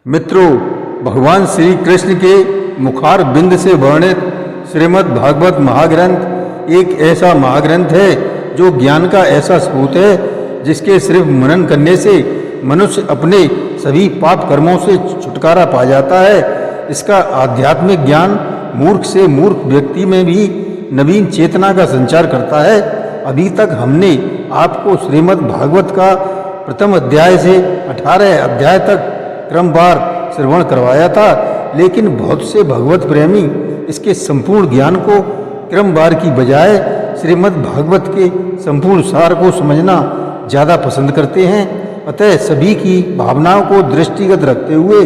मित्रों, भगवान श्री कृष्ण के मुखार बिंद से वर्णित श्रीमद् भागवत महाग्रंथ एक ऐसा महाग्रंथ है जो ज्ञान का ऐसा स्रोत है जिसके सिर्फ मनन करने से मनुष्य अपने सभी पाप कर्मों से छुटकारा पा जाता है। इसका आध्यात्मिक ज्ञान मूर्ख से मूर्ख व्यक्ति में भी नवीन चेतना का संचार करता है। अभी तक हमने आपको श्रीमद् भागवत का प्रथम अध्याय से 18 अध्याय तक क्रमवार श्रवण करवाया था, लेकिन बहुत से भगवत प्रेमी इसके संपूर्ण ज्ञान को क्रमवार की बजाय श्रीमद् भागवत के संपूर्ण सार को समझना ज़्यादा पसंद करते हैं। अतः सभी की भावनाओं को दृष्टिगत रखते हुए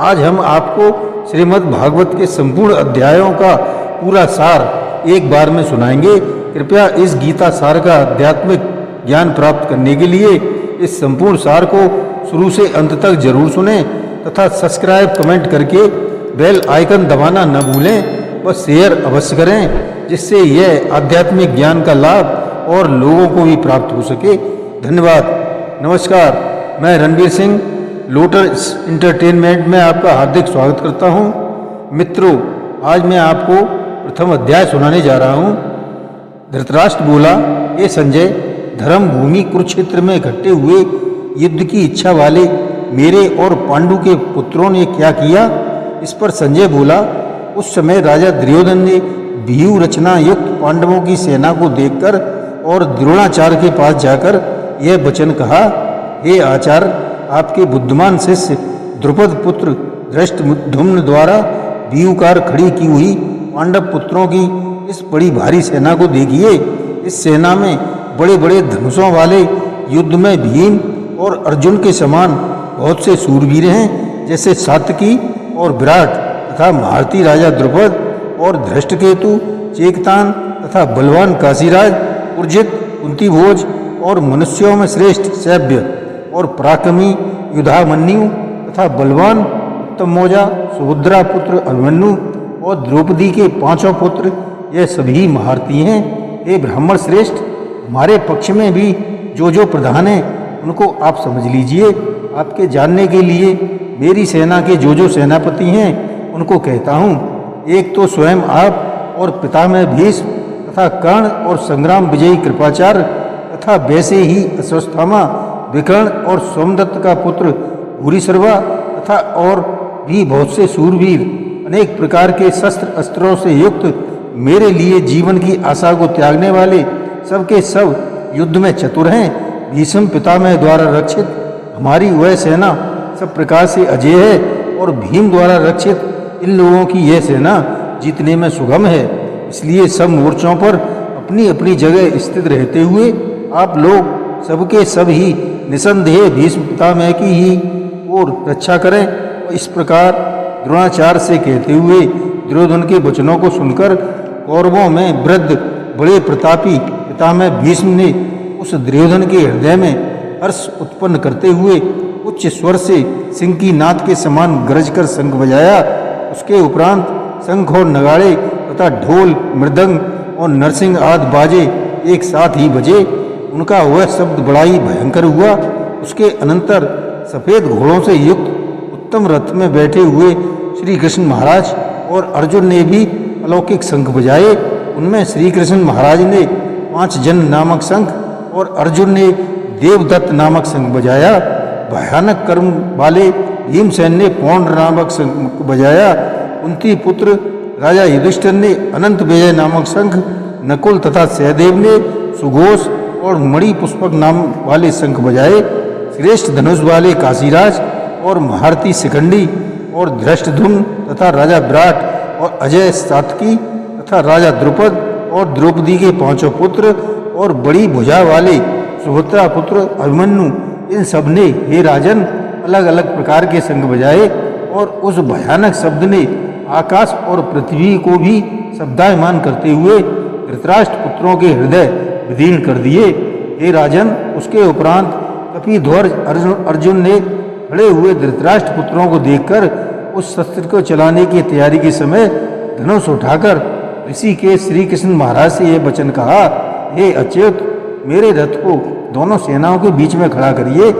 आज हम आपको श्रीमद् भागवत के संपूर्ण अध्यायों का पूरा सार एक बार में सुनाएंगे। कृपया इस गीता सार का आध्यात्मिक ज्ञान प्राप्त करने के लिए इस संपूर्ण सार को शुरू से अंत तक जरूर सुनें तथा सब्सक्राइब कमेंट करके बेल आइकन दबाना न भूलें व शेयर अवश्य करें, जिससे यह आध्यात्मिक ज्ञान का लाभ और लोगों को भी प्राप्त हो सके। धन्यवाद। नमस्कार, मैं रणवीर सिंह लोटस इंटरटेनमेंट में आपका हार्दिक स्वागत करता हूं। मित्रों, आज मैं आपको प्रथम अध्याय सुनाने जा रहा हूं। धृतराष्ट्र बोला, ये संजय, धर्म भूमि कुरुक्षेत्र में इकट्ठे हुए युद्ध की इच्छा वाले मेरे और पांडु के पुत्रों ने क्या किया? इस पर संजय बोला, उस समय राजा दुर्योधन ने व्यूह रचना युक्त पांडवों की सेना को देखकर और द्रोणाचार्य के पास जाकर यह वचन कहा, हे आचार्य, आपके बुद्धिमान शिष्य द्रुपद पुत्र धृष्टद्युम्न द्वारा व्यूहकार खड़ी की हुई पांडव पुत्रों की इस बड़ी भारी सेना को देखिए। इस सेना में बड़े बड़े धनुषों वाले युद्ध में भीम और अर्जुन के समान बहुत से सूरवीर हैं, जैसे सात्यकी और विराट तथा महारथी राजा द्रुपद और धृष्टकेतु, चेकतान तथा बलवान काशीराज, उर्जित, कुंतीभोज और मनुष्यों में श्रेष्ठ सैभ्य और पराक्रमी युधामन्यु तथा बलवान उत्तमौजा, सुभद्रा पुत्र अभिमन्यु और द्रौपदी के 5 पुत्र, यह सभी महारथी हैं। हे ब्राह्मण श्रेष्ठ, हमारे पक्ष में भी जो प्रधान हैं उनको आप समझ लीजिए। आपके जानने के लिए मेरी सेना के जो सेनापति हैं उनको कहता हूँ। एक तो स्वयं आप और पितामह भीष्म तथा कर्ण और संग्राम विजयी कृपाचार्य तथा वैसे ही अश्वत्थामा, विकर्ण और सोमदत्त का पुत्र भूरिश्रवा तथा और भी बहुत से सूरवीर अनेक प्रकार के शस्त्र अस्त्रों से युक्त मेरे लिए जीवन की आशा को त्यागने वाले सबके सब युद्ध में चतुर हैं। भीष्म पितामह द्वारा रक्षित हमारी वह सेना सब प्रकार से अजेय है और भीम द्वारा रक्षित इन लोगों की यह सेना जीतने में सुगम है। इसलिए सब मोर्चों पर अपनी अपनी जगह स्थित रहते हुए आप लोग सबके सब ही निसंदेह भीष्म पितामह की ही और रक्षा करें। और इस प्रकार द्रोणाचार्य से कहते हुए दुर्योधन के वचनों को सुनकर कौरवों में वृद्ध बड़े प्रतापी पितामह भीष्म ने उस दुर्योधन के हृदय में हर्ष उत्पन्न करते हुए उच्च स्वर से सिंह की नाद के समान गरज कर शंख बजाया। उसके उपरांत शंख और नगाड़े तथा ढोल, मृदंग और नरसिंह आदि बाजे एक साथ ही बजे। उनका वह शब्द बड़ा ही भयंकर हुआ। उसके अनंतर सफ़ेद घोड़ों से युक्त उत्तम रथ में बैठे हुए श्री कृष्ण महाराज और अर्जुन ने भी अलौकिक शंख बजाए। उनमें श्री कृष्ण महाराज ने 5 जन नामक शंख और अर्जुन ने देवदत्त नामक शंख बजाया। भयानक कर्म वाले भीमसेन ने पौंड नामक शंख बजाया। कुंती पुत्र राजा युधिष्ठिर ने अनंत विजय नामक शंख, नकुल तथा सहदेव ने सुघोष और मणि पुष्पक नाम वाले शंख बजाए। श्रेष्ठ धनुष वाले काशीराज और महारथी शिखंडी और धृष्टद्युम्न तथा राजा विराट और अजय सात्यकी तथा राजा द्रुपद और द्रौपदी के 5 पुत्र और बड़ी भुजा वाले सुभद्रा पुत्र अभिमन्यु, इन सब ने, हे राजन, अलग अलग प्रकार के शंख बजाए और उस भयानक शब्द ने आकाश और पृथ्वी को भी शब्दायमान करते हुए धृतराष्ट्र पुत्रों के हृदय विदीर्ण कर दिए। हे राजन, उसके उपरांत कपिध्वज अर्जुन ने खड़े हुए धृतराष्ट्र पुत्रों को देखकर उस शस्त्र को चलाने की तैयारी के समय धनुष उठाकर ऋषि के श्री कृष्ण महाराज से यह वचन कहा, हे अच्युत, मेरे रथ को दोनों सेनाओं के बीच में खड़ा करिए।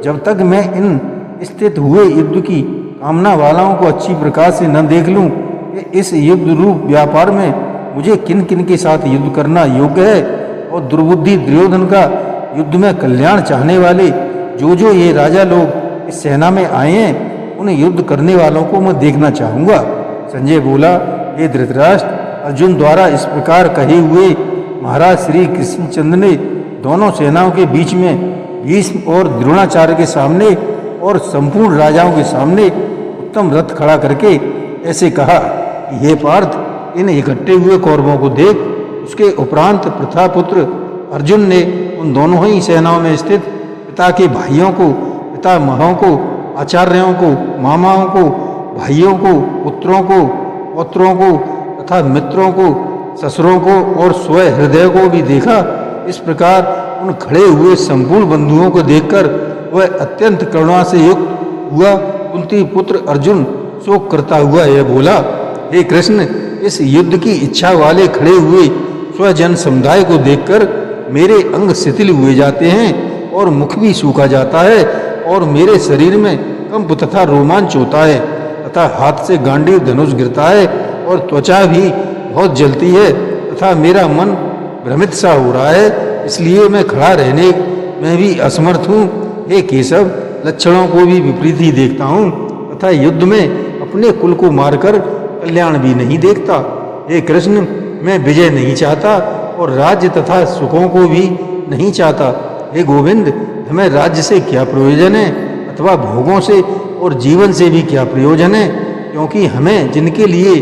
जब तक मैं इन स्थित हुए युद्ध की सामना वालों को अच्छी प्रकार से न देख लूं कि इस युद्ध रूप व्यापार में मुझे किन किन के साथ युद्ध करना योग्य है, और दुर्बुद्धि दुर्योधन का युद्ध में कल्याण चाहने वाले जो ये राजा लोग इस सेना में आए हैं, उन युद्ध करने वालों को मैं देखना चाहूँगा। संजय बोला, हे धृतराष्ट्र, अर्जुन द्वारा इस प्रकार कहे हुए महाराज श्री कृष्णचंद्र ने दोनों सेनाओं के बीच में भीष्म और द्रोणाचार्य के सामने और संपूर्ण राजाओं के सामने उत्तम रथ खड़ा करके ऐसे कहा कि हे पार्थ, इन इकट्ठे हुए कौरवों को देख। उसके उपरांत प्रथापुत्र अर्जुन ने उन दोनों ही सेनाओं में स्थित पिता के भाइयों को, पितामहों को, आचार्यों को, मामाओं को, भाइयों को, पुत्रों को, पौत्रों को तथा मित्रों को, ससुरों को और स्वयं हृदय को भी देखा। इस प्रकार उन खड़े हुए संपूर्ण बंधुओं को देखकर वह अत्यंत करुणा से युक्त हुआ। कुंती पुत्र अर्जुन शोक करता हुआ यह बोला, हे कृष्ण, इस युद्ध की इच्छा वाले खड़े हुए स्वजन समुदाय को देखकर मेरे अंग शिथिल हुए जाते हैं और मुख भी सूखा जाता है और मेरे शरीर में कंप तथा रोमांच होता है तथा हाथ से गांडीव धनुष गिरता है और त्वचा भी बहुत जलती है तथा मेरा मन भ्रमित सा हो रहा है, इसलिए मैं खड़ा रहने में भी असमर्थ हूँ। हे केशव, लक्षणों को भी विपरीत ही देखता हूँ तथा युद्ध में अपने कुल को मारकर कल्याण भी नहीं देखता। हे कृष्ण, मैं विजय नहीं चाहता और राज्य तथा सुखों को भी नहीं चाहता। हे गोविंद, हमें राज्य से क्या प्रयोजन है अथवा भोगों से और जीवन से भी क्या प्रयोजन है, क्योंकि हमें जिनके लिए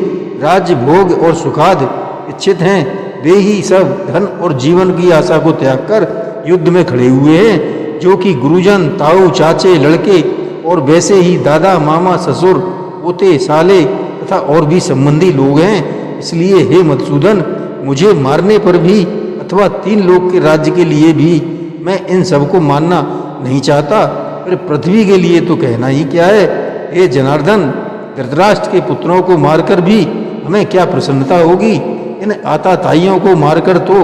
राज्य भोग और सुखाद इच्छित हैं वे ही सब धन और जीवन की आशा को त्याग कर युद्ध में खड़े हुए हैं, जो कि गुरुजन, ताऊ, चाचे, लड़के और वैसे ही दादा, मामा, ससुर, पोते, साले तथा और भी संबंधी लोग हैं। इसलिए हे मधुसूदन, मुझे मारने पर भी अथवा 3 लोक के राज्य के लिए भी मैं इन सबको मानना नहीं चाहता, फिर पृथ्वी के लिए तो कहना ही क्या है। हे जनार्दन, धृतराष्ट्र के पुत्रों को मारकर भी हमें क्या प्रसन्नता होगी, इन आताताइयों को मारकर तो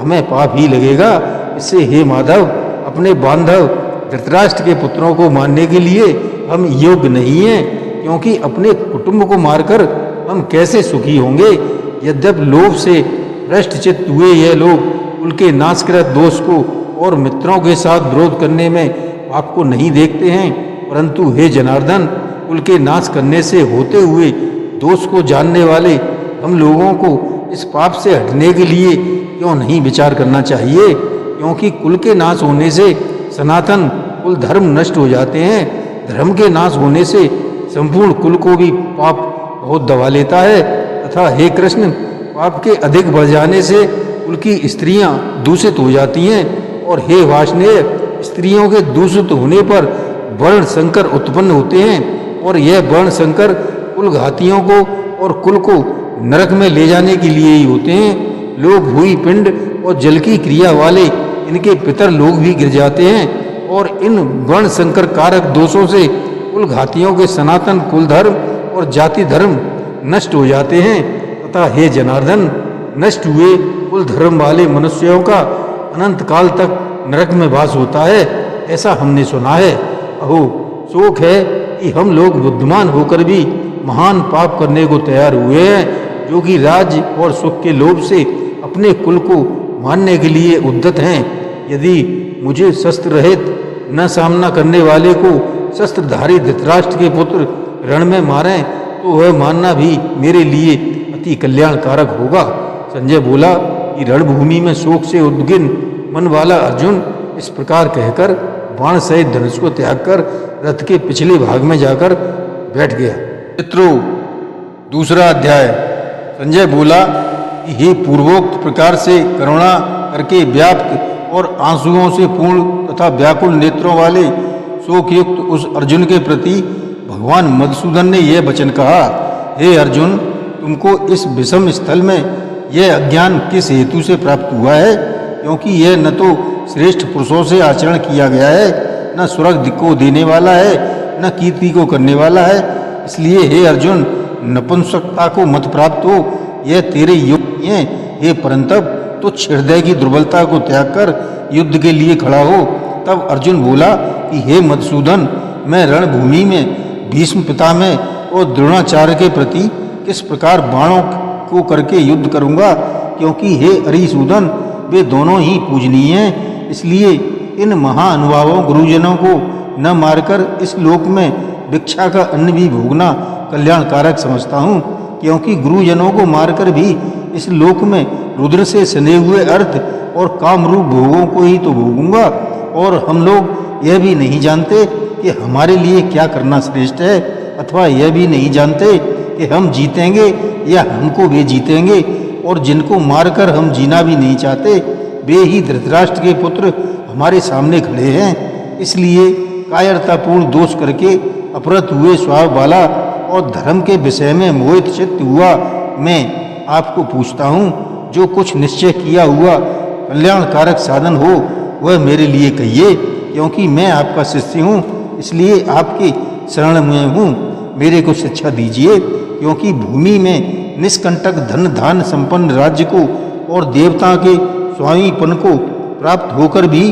हमें पाप ही लगेगा। इससे हे माधव, अपने बांधव धृतराष्ट्र के पुत्रों को मारने के लिए हम योग्य नहीं हैं, क्योंकि अपने कुटुंब को मारकर हम कैसे सुखी होंगे। यद्यपि लोभ से भ्रष्टचित्त हुए यह लोग कुल के नाशकृत दोष को और मित्रों के साथ विरोध करने में पाप को नहीं देखते हैं, परंतु हे जनार्दन, कुल के नाश करने से होते हुए दोष को जानने वाले हम लोगों को इस पाप से हटने के लिए क्यों नहीं विचार करना चाहिए, क्योंकि कुल के नाश होने से सनातन कुल धर्म नष्ट हो जाते हैं। धर्म के नाश होने से संपूर्ण कुल को भी पाप बहुत दबा लेता है तथा हे कृष्ण, पाप के अधिक बढ़ जाने से कुल की स्त्रियां दूषित हो जाती हैं और हे वार्ष्णेय, स्त्रियों के दूषित होने पर वर्ण संकर उत्पन्न होते हैं और यह वर्ण संकर कुल घातियों को और कुल को नरक में ले जाने के लिए ही होते हैं। लोग भूई पिंड और जल की क्रिया वाले इनके पितर लोग भी गिर जाते हैं और इन वर्ण संकर कारक दोषों से कुल घातियों के सनातन कुल धर्म और जाति धर्म नष्ट हो जाते हैं तथा हे जनार्दन, नष्ट हुए कुल धर्म वाले मनुष्यों का अनंत काल तक नरक में वास होता है, ऐसा हमने सुना है। अहो, शोक है कि हम लोग बुद्धिमान होकर भी महान पाप करने को तैयार हुए हैं, जो कि राज्य और सुख के लोभ से अपने कुल को मारने के लिए उद्यत हैं। यदि मुझे शस्त्र रहित न सामना करने वाले को शस्त्रधारी धृतराष्ट्र के पुत्र रण में मारें तो वह मानना भी मेरे लिए अति कल्याणकारक होगा। संजय बोला कि रणभूमि में शोक से उद्विग्न मन वाला अर्जुन इस प्रकार कहकर बाण सहित धनुष को त्याग कर रथ के पिछले भाग में जाकर बैठ गया। मित्रों, दूसरा अध्याय। संजय बोला कि हे पूर्वोक्त प्रकार से करुणा करके व्याप्त और आंसुओं से पूर्ण तथा व्याकुल नेत्रों वाले शोकयुक्त उस अर्जुन के प्रति भगवान मधुसूदन ने यह वचन कहा, हे अर्जुन, तुमको इस विषम स्थल में यह अज्ञान किस हेतु से प्राप्त हुआ है, क्योंकि यह न तो श्रेष्ठ पुरुषों से आचरण किया गया है, न स्वर्ग को देने वाला है, न कीर्ति को करने वाला है। इसलिए हे अर्जुन, नपुंसकता को मत प्राप्त हो, यह तेरे योग्य नहीं है। हे परंतप, तुच्छ हृदय की दुर्बलता को त्याग कर युद्ध के लिए खड़ा हो। तब अर्जुन बोला कि हे मधुसूदन, मैं रणभूमि में भीष्म पितामह और द्रोणाचार्य के प्रति किस प्रकार बाणों को करके युद्ध करूंगा, क्योंकि हे अरिसूदन वे दोनों ही पूजनीय हैं। इसलिए इन महानुभावों गुरुजनों को न मारकर इस लोक में भिक्षा का अन्न भी भोगना कल्याणकारक समझता हूँ, क्योंकि गुरुजनों को मारकर भी इस लोक में रुद्र से सने हुए अर्थ और कामरूप भोगों को ही तो भोगूंगा। और हम लोग यह भी नहीं जानते कि हमारे लिए क्या करना श्रेष्ठ है, अथवा यह भी नहीं जानते कि हम जीतेंगे या हमको वे जीतेंगे। और जिनको मारकर हम जीना भी नहीं चाहते, वे ही धृतराष्ट्र के पुत्र हमारे सामने खड़े हैं। इसलिए कायरतापूर्ण दोष करके अपहृत हुए स्वभाव वाला और धर्म के विषय में मोहित चित्त हुआ मैं आपको पूछता हूँ, जो कुछ निश्चय किया हुआ कल्याणकारक साधन हो वह मेरे लिए कहिए, क्योंकि मैं आपका शिष्य हूँ, इसलिए आपके शरण में हूँ। मेरे को शिक्षा दीजिए, क्योंकि भूमि में निष्कंटक धन धान संपन्न राज्य को और देवता के स्वामीपन को प्राप्त होकर भी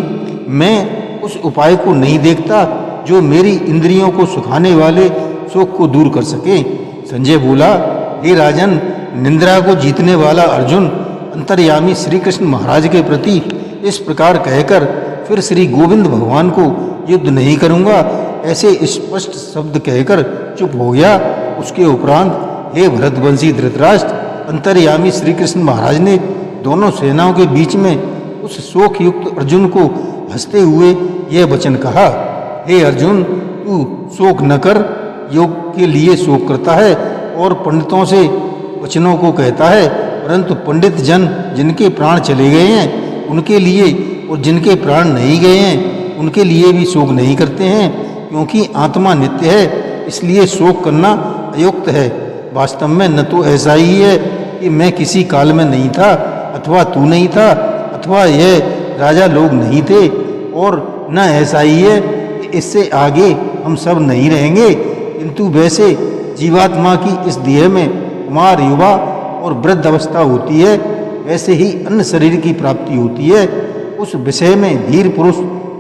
मैं उस उपाय को नहीं देखता जो मेरी इंद्रियों को सुखाने वाले शोक को दूर कर सके। संजय बोला, हे राजन, निंद्रा को जीतने वाला अर्जुन अंतर्यामी श्री कृष्ण महाराज के प्रति इस प्रकार कहकर फिर श्री गोविंद भगवान को युद्ध नहीं करूंगा ऐसे स्पष्ट शब्द कहकर चुप हो गया। उसके उपरांत हे भरतवंशी धृतराष्ट्र, अंतर्यामी श्री कृष्ण महाराज ने दोनों सेनाओं के बीच में उस शोक युक्त अर्जुन को हंसते हुए यह वचन कहा, हे अर्जुन, तू शोक न कर, योग के लिए शोक करता है और पंडितों से वचनों को कहता है, परंतु पंडित जन जिनके प्राण चले गए हैं उनके लिए और जिनके प्राण नहीं गए हैं उनके लिए भी शोक नहीं करते हैं, क्योंकि आत्मा नित्य है, इसलिए शोक करना अयुक्त है। वास्तव में न तो ऐसा ही है कि मैं किसी काल में नहीं था, अथवा तू नहीं था, अथवा यह राजा लोग नहीं थे, और न ऐसा ही है कि इससे आगे हम सब नहीं रहेंगे, किंतु वैसे जीवात्मा की इस देह में कुमार, युवा और वृद्ध अवस्था होती है, वैसे ही अन्य शरीर की प्राप्ति होती है। उस विषय में धीर पुरुष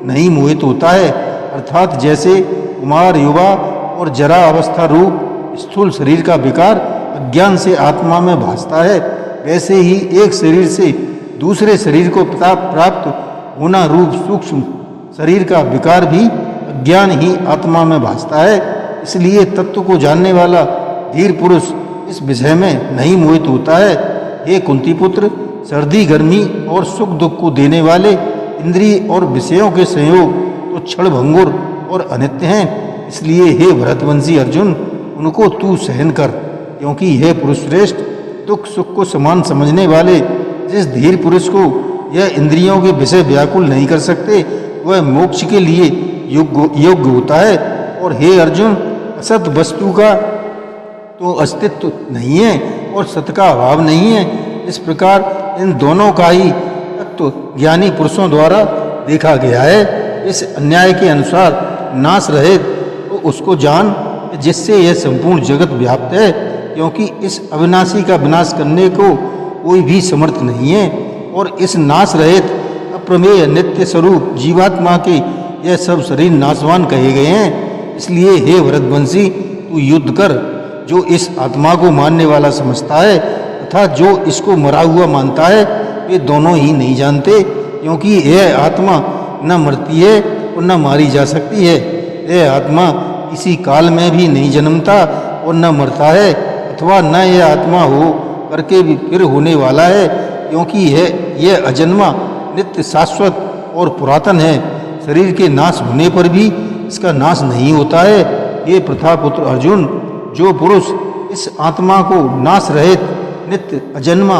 नहीं मोहित होता है, अर्थात जैसे कुमार, युवा और जरा अवस्था रूप स्थूल शरीर का विकार अज्ञान से आत्मा में भासता है, वैसे ही एक शरीर से दूसरे शरीर को प्राप्त होना रूप सूक्ष्म शरीर का विकार भी अज्ञान ही आत्मा में भासता है। इसलिए तत्व को जानने वाला धीर पुरुष इस विषय में नहीं मोहित होता है। हे कुंती पुत्र, सर्दी गर्मी और सुख दुख को देने वाले इंद्रिय और विषयों के संयोग तो क्षण भंगुर और अनित्य हैं, इसलिए हे भरतवंशी अर्जुन, उनको तू सहन कर, क्योंकि हे पुरुष श्रेष्ठ, दुख सुख को समान समझने वाले जिस धीर पुरुष को यह इंद्रियों के विषय व्याकुल नहीं कर सकते वह मोक्ष के लिए योग्य होता है। और हे अर्जुन, असत वस्तु का तो अस्तित्व नहीं है और सत का अभाव नहीं है। इस प्रकार इन दोनों का ही तत्व ज्ञानी पुरुषों द्वारा देखा गया है। इस अन्याय के अनुसार नाश रहे तो उसको जान जिससे यह संपूर्ण जगत व्याप्त है, क्योंकि इस अविनाशी का विनाश करने को कोई भी समर्थ नहीं है। और इस नाश रहित अप्रमेय नित्य स्वरूप जीवात्मा के यह सब शरीर नाशवान कहे गए हैं। इसलिए हे भरतवंशी, तू युद्ध कर। जो इस आत्मा को मानने वाला समझता है तथा जो इसको मरा हुआ मानता है, वे दोनों ही नहीं जानते, क्योंकि यह आत्मा न मरती है और न मारी जा सकती है। यह आत्मा किसी काल में भी नहीं जन्मता और न मरता है, अथवा न यह आत्मा हो करके भी फिर होने वाला है, क्योंकि यह अजन्मा नित्य शाश्वत और पुरातन है। शरीर के नाश होने पर भी इसका नाश नहीं होता है। ये प्रथापुत्र अर्जुन, जो पुरुष इस आत्मा को नाश रहित नित्य अजन्मा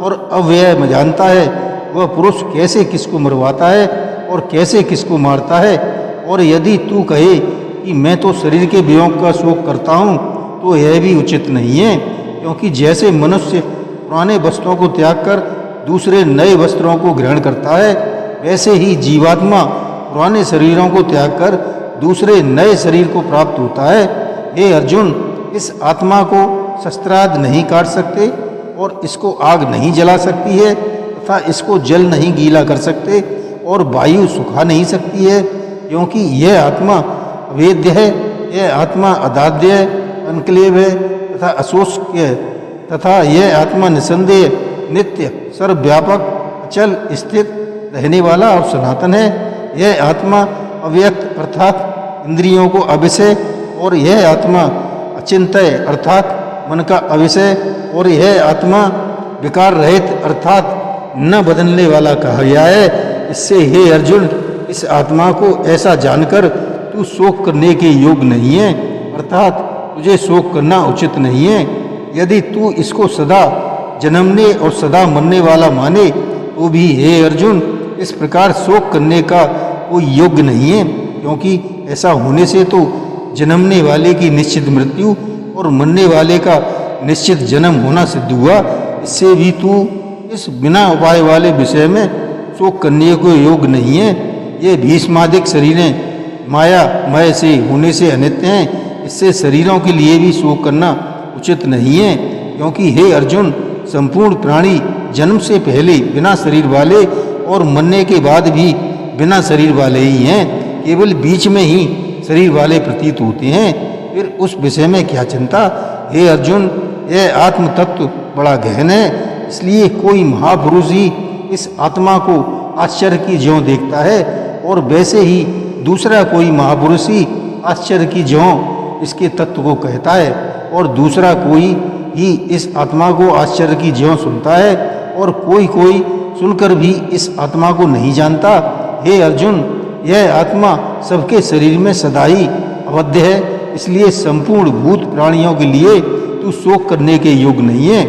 और अव्यय में जानता है, वह पुरुष कैसे किसको मरवाता है और कैसे किसको मारता है। और यदि तू कहे कि मैं तो शरीर के वियोग का शोक करता हूँ, तो यह भी उचित नहीं है, क्योंकि जैसे मनुष्य पुराने वस्त्रों को त्याग कर दूसरे नए वस्त्रों को ग्रहण करता है, वैसे ही जीवात्मा पुराने शरीरों को त्याग कर दूसरे नए शरीर को प्राप्त होता है। हे अर्जुन, इस आत्मा को शस्त्राद नहीं काट सकते और इसको आग नहीं जला सकती है, तथा इसको जल नहीं गीला कर सकते और वायु सुखा नहीं सकती है, क्योंकि यह आत्मा अवेद्य है यह आत्मा अदाद्य अनक्लेव है तथा अशोष्य तथा यह आत्मा निसंदेह नित्य सर्वव्यापक अचल स्थित रहने वाला और सनातन है। यह आत्मा अव्यक्त अर्थात इंद्रियों को अविषय और यह आत्मा अचिंत्य अर्थात मन का अविषय और यह आत्मा विकार रहित अर्थात न बदलने वाला कहा गया है। इससे हे अर्जुन, इस आत्मा को ऐसा जानकर तू शोक करने के योग नहीं है, अर्थात तुझे शोक करना उचित नहीं है। यदि तू इसको सदा जन्मने और सदा मरने वाला माने तो भी हे अर्जुन, इस प्रकार शोक करने का कोई योग्य नहीं है, क्योंकि ऐसा होने से तो जन्मने वाले की निश्चित मृत्यु और मरने वाले का निश्चित जन्म होना सिद्ध हुआ। इससे भी तू इस बिना उपाय वाले विषय में शोक करने को योग्य नहीं है। ये भीष्मादिक शरीरें माया मय से होने से अनित्य हैं, इससे शरीरों के लिए भी शोक करना उचित नहीं है, क्योंकि हे अर्जुन, संपूर्ण प्राणी जन्म से पहले बिना शरीर वाले और मरने के बाद भी बिना शरीर वाले ही हैं, केवल बीच में ही शरीर वाले प्रतीत होते हैं। फिर उस विषय में क्या चिंता? हे अर्जुन, यह आत्म तत्व बड़ा गहन है, इसलिए कोई महापुरुष ही इस आत्मा को आश्चर्य की ज्यों देखता है और वैसे ही दूसरा कोई महापुरुष ही आश्चर्य की ज्यों इसके तत्व को कहता है और दूसरा कोई ही इस आत्मा को आश्चर्य की ज्यों सुनता है और कोई कोई सुनकर भी इस आत्मा को नहीं जानता। हे अर्जुन, यह आत्मा सबके शरीर में सदा ही अवध्य है, इसलिए संपूर्ण भूत प्राणियों के लिए तू शोक करने के योग्य नहीं है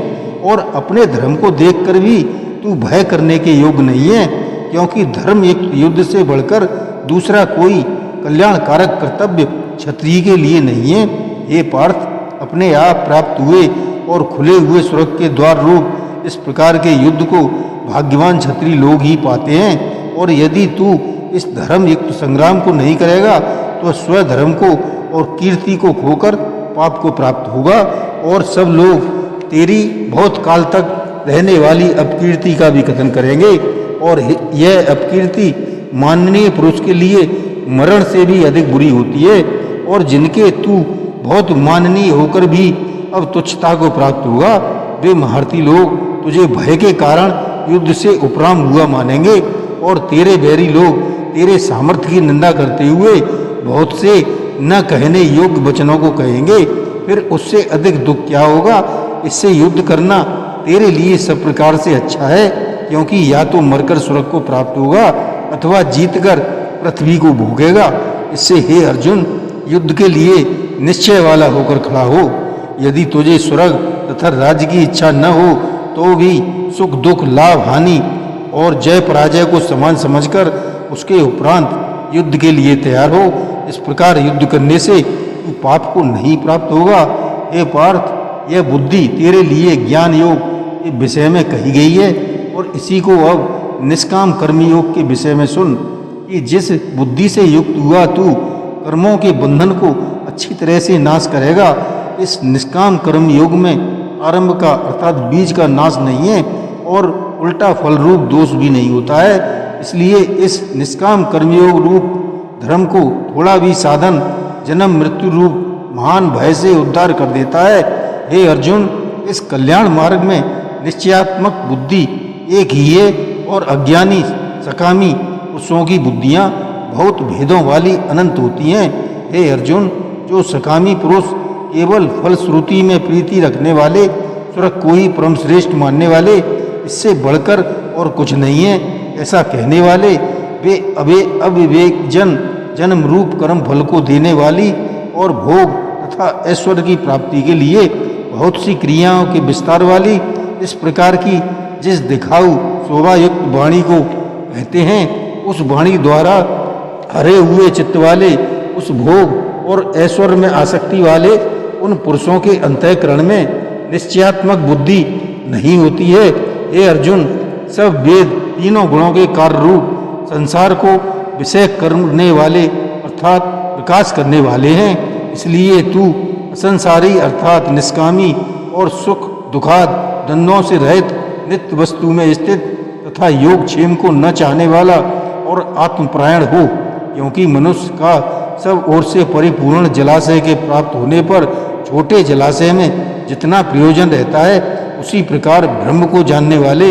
और अपने धर्म को देखकर भी तू भय करने के योग्य नहीं है, क्योंकि धर्म युक्त युद्ध से बढ़कर दूसरा कोई कल्याणकारक कर्तव्य क्षत्रिय के लिए नहीं है। ये पार्थ, अपने आप प्राप्त हुए और खुले हुए स्वर्ग के द्वार रूप इस प्रकार के युद्ध को भाग्यवान क्षत्रिय लोग ही पाते हैं, और यदि तू इस धर्म युक्त संग्राम को नहीं करेगा तो स्वधर्म को और कीर्ति को खोकर पाप को प्राप्त होगा और सब लोग तेरी बहुत काल तक रहने वाली अपकीर्ति का भी कथन करेंगे, और यह अपकीर्ति माननीय पुरुष के लिए मरण से भी अधिक बुरी होती है, और जिनके तू बहुत माननीय होकर भी अब तुच्छता को प्राप्त होगा, वे महारथी लोग तुझे भय के कारण युद्ध से उपराम हुआ मानेंगे और तेरे बैरी लोग तेरे सामर्थ्य की निंदा करते हुए बहुत से न कहने योग्य वचनों को कहेंगे। फिर उससे अधिक दुख क्या होगा? इससे युद्ध करना तेरे लिए सब प्रकार से अच्छा है, क्योंकि या तो मरकर स्वर्ग को प्राप्त होगा अथवा जीतकर पृथ्वी को भोगेगा। इससे हे अर्जुन, युद्ध के लिए निश्चय वाला होकर खड़ा हो। यदि तुझे स्वर्ग तथा राज्य की इच्छा न हो तो भी सुख दुख लाभ हानि और जय पराजय को समान समझकर उसके उपरांत युद्ध के लिए तैयार हो। इस प्रकार युद्ध करने से तू पाप को नहीं प्राप्त होगा। हे पार्थ, यह बुद्धि तेरे लिए ज्ञान योग के विषय में कही गई है, और इसी को अब निष्काम कर्मी योग के विषय में सुन कि जिस बुद्धि से युक्त हुआ तू कर्मों के बंधन को अच्छी तरह से नाश करेगा। इस निष्काम कर्म योग में आरंभ का अर्थात बीज का नाश नहीं है और उल्टा फल रूप दोष भी नहीं होता है। इसलिए इस निष्काम कर्मयोग रूप धर्म को थोड़ा भी साधन जन्म मृत्यु रूप महान भय से उद्धार कर देता है। हे अर्जुन, इस कल्याण मार्ग में निश्चयात्मक बुद्धि एक ही है और अज्ञानी सकामी पुरुषों की बुद्धियां बहुत भेदों वाली अनंत होती हैं। हे अर्जुन, जो सकामी पुरुष केवल फलश्रुति में प्रीति रखने वाले, स्वर्ग को ही परम श्रेष्ठ मानने वाले, इससे बढ़कर और कुछ नहीं है ऐसा कहने वाले, वे अविवेक जन्म रूप कर्म फल को देने वाली और भोग तथा ऐश्वर्य की प्राप्ति के लिए बहुत सी क्रियाओं के विस्तार वाली इस प्रकार की जिस दिखाऊ शोभायुक्त वाणी को कहते हैं, उस वाणी द्वारा हरे हुए चित्त वाले, उस भोग और ऐश्वर्य में आसक्ति वाले उन पुरुषों के अंतःकरण में निश्चयात्मक बुद्धि नहीं होती है। हे अर्जुन, सब वेद तीनों गुणों के कार्य रूप संसार को विषय करने वाले अर्थात प्रकाश करने वाले हैं। इसलिए तू असंसारी अर्थात निष्कामी और सुख दुखाद द्वंद्वों से रहित नित्य वस्तु में स्थित तथा योग क्षेम को न चाहने वाला और आत्मपरायण हो, क्योंकि मनुष्य का सब ओर से परिपूर्ण जलाशय के प्राप्त होने पर छोटे जलाशय में जितना प्रयोजन रहता है, उसी प्रकार ब्रह्म को जानने वाले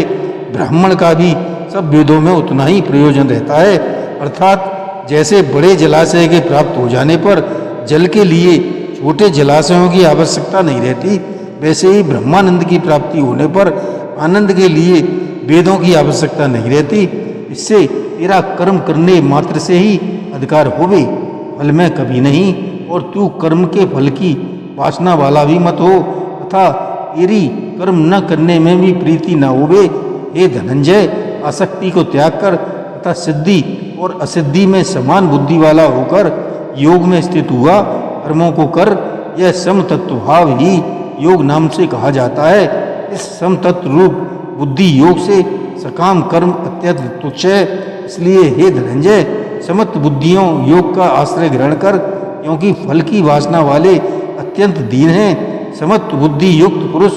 ब्राह्मण का भी सब वेदों में उतना ही प्रयोजन रहता है। अर्थात जैसे बड़े जलाशय के प्राप्त हो जाने पर जल के लिए छोटे जलाशयों की आवश्यकता नहीं रहती, वैसे ही ब्रह्मानंद की प्राप्ति होने पर आनंद के लिए वेदों की आवश्यकता नहीं रहती। इससे तेरा कर्म करने मात्र से ही अधिकार होवे, फल में कभी नहीं, और तू कर्म के फल की वासना वाला भी मत हो, तथा तेरी कर्म न करने में भी प्रीति न होवे। हे धनंजय, आसक्ति को त्याग कर तथा सिद्धि और असिद्धि में समान बुद्धि वाला होकर योग में स्थित हुआ कर्मों को कर। यह समतत्व भाव ही योग नाम से कहा जाता है। इस समतत्व रूप बुद्धि योग से सकाम कर्म अत्यंत तुच्छ है। इसलिए हे धनंजय, समत्व बुद्धियों योग का आश्रय ग्रहण कर, क्योंकि फल की वासना वाले अत्यंत दीन हैं। समत्व बुद्धि युक्त पुरुष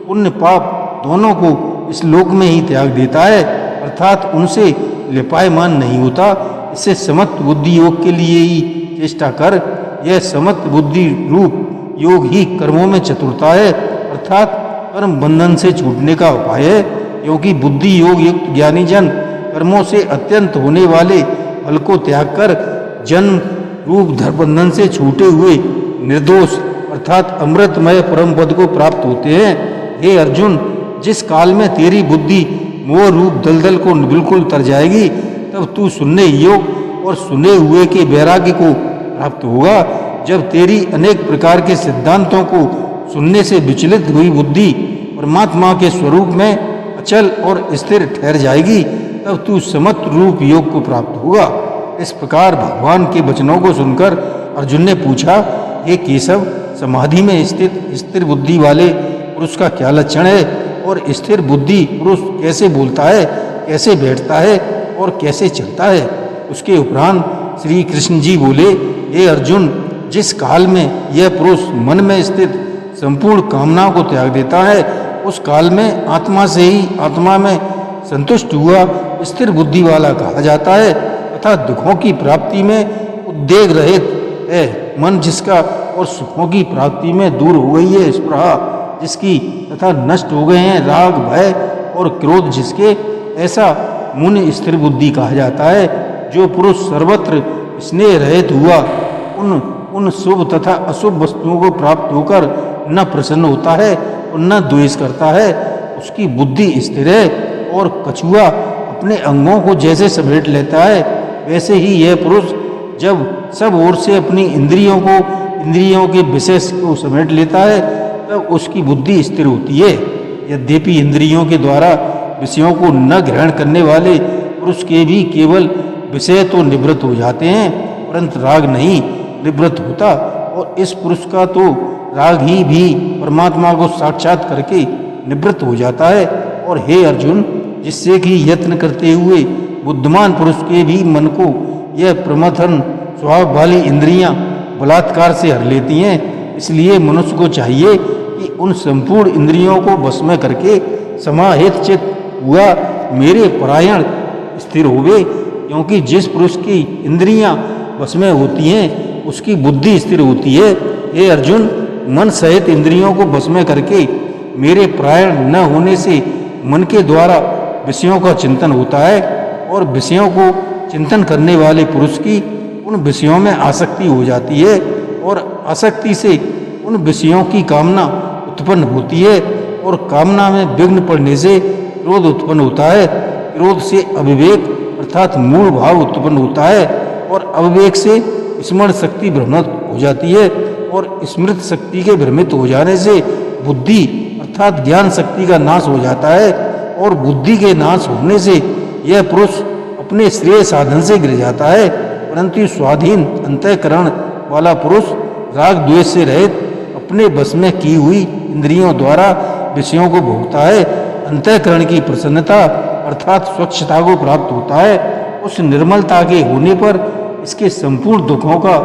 पुण्य पाप दोनों को इस लोक में ही त्याग देता है, अर्थात उनसे लिपायमान नहीं होता। इससे समत्व बुद्धि योग के लिए ही चेष्टा कर। यह समत्व बुद्धि रूप योग ही कर्मों में चतुरता है, अर्थात कर्म बंधन से छूटने का उपाय है। क्योंकि बुद्धि योग युक्त ज्ञानी जन कर्मों से अत्यंत होने वाले फल को त्याग कर जन्म रूप धर्म बंधन से छूटे हुए निर्दोष अर्थात अमृतमय परम पद को प्राप्त होते हैं। हे अर्जुन, जिस काल में तेरी बुद्धि मोह रूप दलदल को बिल्कुल तर जाएगी, तब तू सुनने योग और सुने हुए के वैराग्य को प्राप्त होगा। जब तेरी अनेक प्रकार के सिद्धांतों को सुनने से विचलित हुई बुद्धि परमात्मा के स्वरूप में अचल और स्थिर ठहर जाएगी, तब तू समत्व रूप योग को प्राप्त होगा। इस प्रकार भगवान के वचनों को सुनकर अर्जुन ने पूछा, हे केशव, समाधि में स्थित स्थिर बुद्धि वाले पुरुष का क्या लक्षण है, और स्थिर बुद्धि पुरुष कैसे बोलता है, कैसे बैठता है और कैसे चलता है। उसके उपरांत श्री कृष्ण जी बोले, हे अर्जुन, जिस काल में यह पुरुष मन में स्थित संपूर्ण कामनाओं को त्याग देता है, उस काल में आत्मा से ही आत्मा में संतुष्ट हुआ स्थिर बुद्धि वाला कहा जाता है, तथा दुखों की प्राप्ति में उद्वेग रहित है मन जिसका, और सुखों की प्राप्ति में दूर हो गई है स्पृहा जिसकी, तथा नष्ट हो गए हैं राग भय और क्रोध जिसके, ऐसा मुनि स्थिर बुद्धि कहा जाता है। जो पुरुष सर्वत्र स्नेह रहित हुआ उन शुभ तथा अशुभ वस्तुओं को प्राप्त होकर न प्रसन्न होता है और न द्वेष करता है, उसकी बुद्धि स्थिर है। और कछुआ अपने अंगों को जैसे समेट लेता है, वैसे ही यह पुरुष जब सब ओर से अपनी इंद्रियों के विषय को समेट लेता है, तब उसकी बुद्धि स्थिर होती है। यद्यपि इंद्रियों के द्वारा विषयों को न ग्रहण करने वाले पुरुष के भी केवल विषय तो निवृत्त हो जाते हैं, परंतु राग नहीं निवृत्त होता, और इस पुरुष का तो राग ही भी परमात्मा को साक्षात करके निवृत्त हो जाता है। और हे अर्जुन, जिससे कि यत्न करते हुए बुद्धिमान पुरुष के भी मन को यह प्रमथन स्वभाव वाली इंद्रियां बलात्कार से हर लेती हैं, इसलिए मनुष्य को चाहिए कि उन संपूर्ण इंद्रियों को वश में करके समाहित चित्त हुआ मेरे परायण स्थिर होवे। क्योंकि जिस पुरुष की इंद्रियां वश में होती हैं, उसकी बुद्धि स्थिर होती है। हे अर्जुन, मन सहित इंद्रियों को वश में करके मेरे परायण न होने से मन के द्वारा विषयों का चिंतन होता है, और विषयों को चिंतन करने वाले पुरुष की उन विषयों में आसक्ति हो जाती है, और आसक्ति से उन विषयों की कामना उत्पन्न होती है, और कामना में विघ्न पड़ने से क्रोध उत्पन्न होता है। क्रोध से अविवेक अर्थात मूल भाव उत्पन्न होता है, और अविवेक से स्मरण शक्ति भ्रमित हो जाती है, और स्मृत शक्ति के भ्रमित हो जाने से बुद्धि अर्थात ज्ञान शक्ति का नाश हो जाता है, और बुद्धि के नाश होने से यह पुरुष अपने श्रेय साधन से गिर जाता है। परंतु स्वाधीन अंतःकरण वाला पुरुष राग द्वेष से रहित अपने बस में की हुई इंद्रियों द्वारा विषयों को भोगता है। अंतःकरण की प्रसन्नता अर्थात स्वच्छता को प्राप्त होता है। उस निर्मलता के होने पर इसके संपूर्ण दुखों का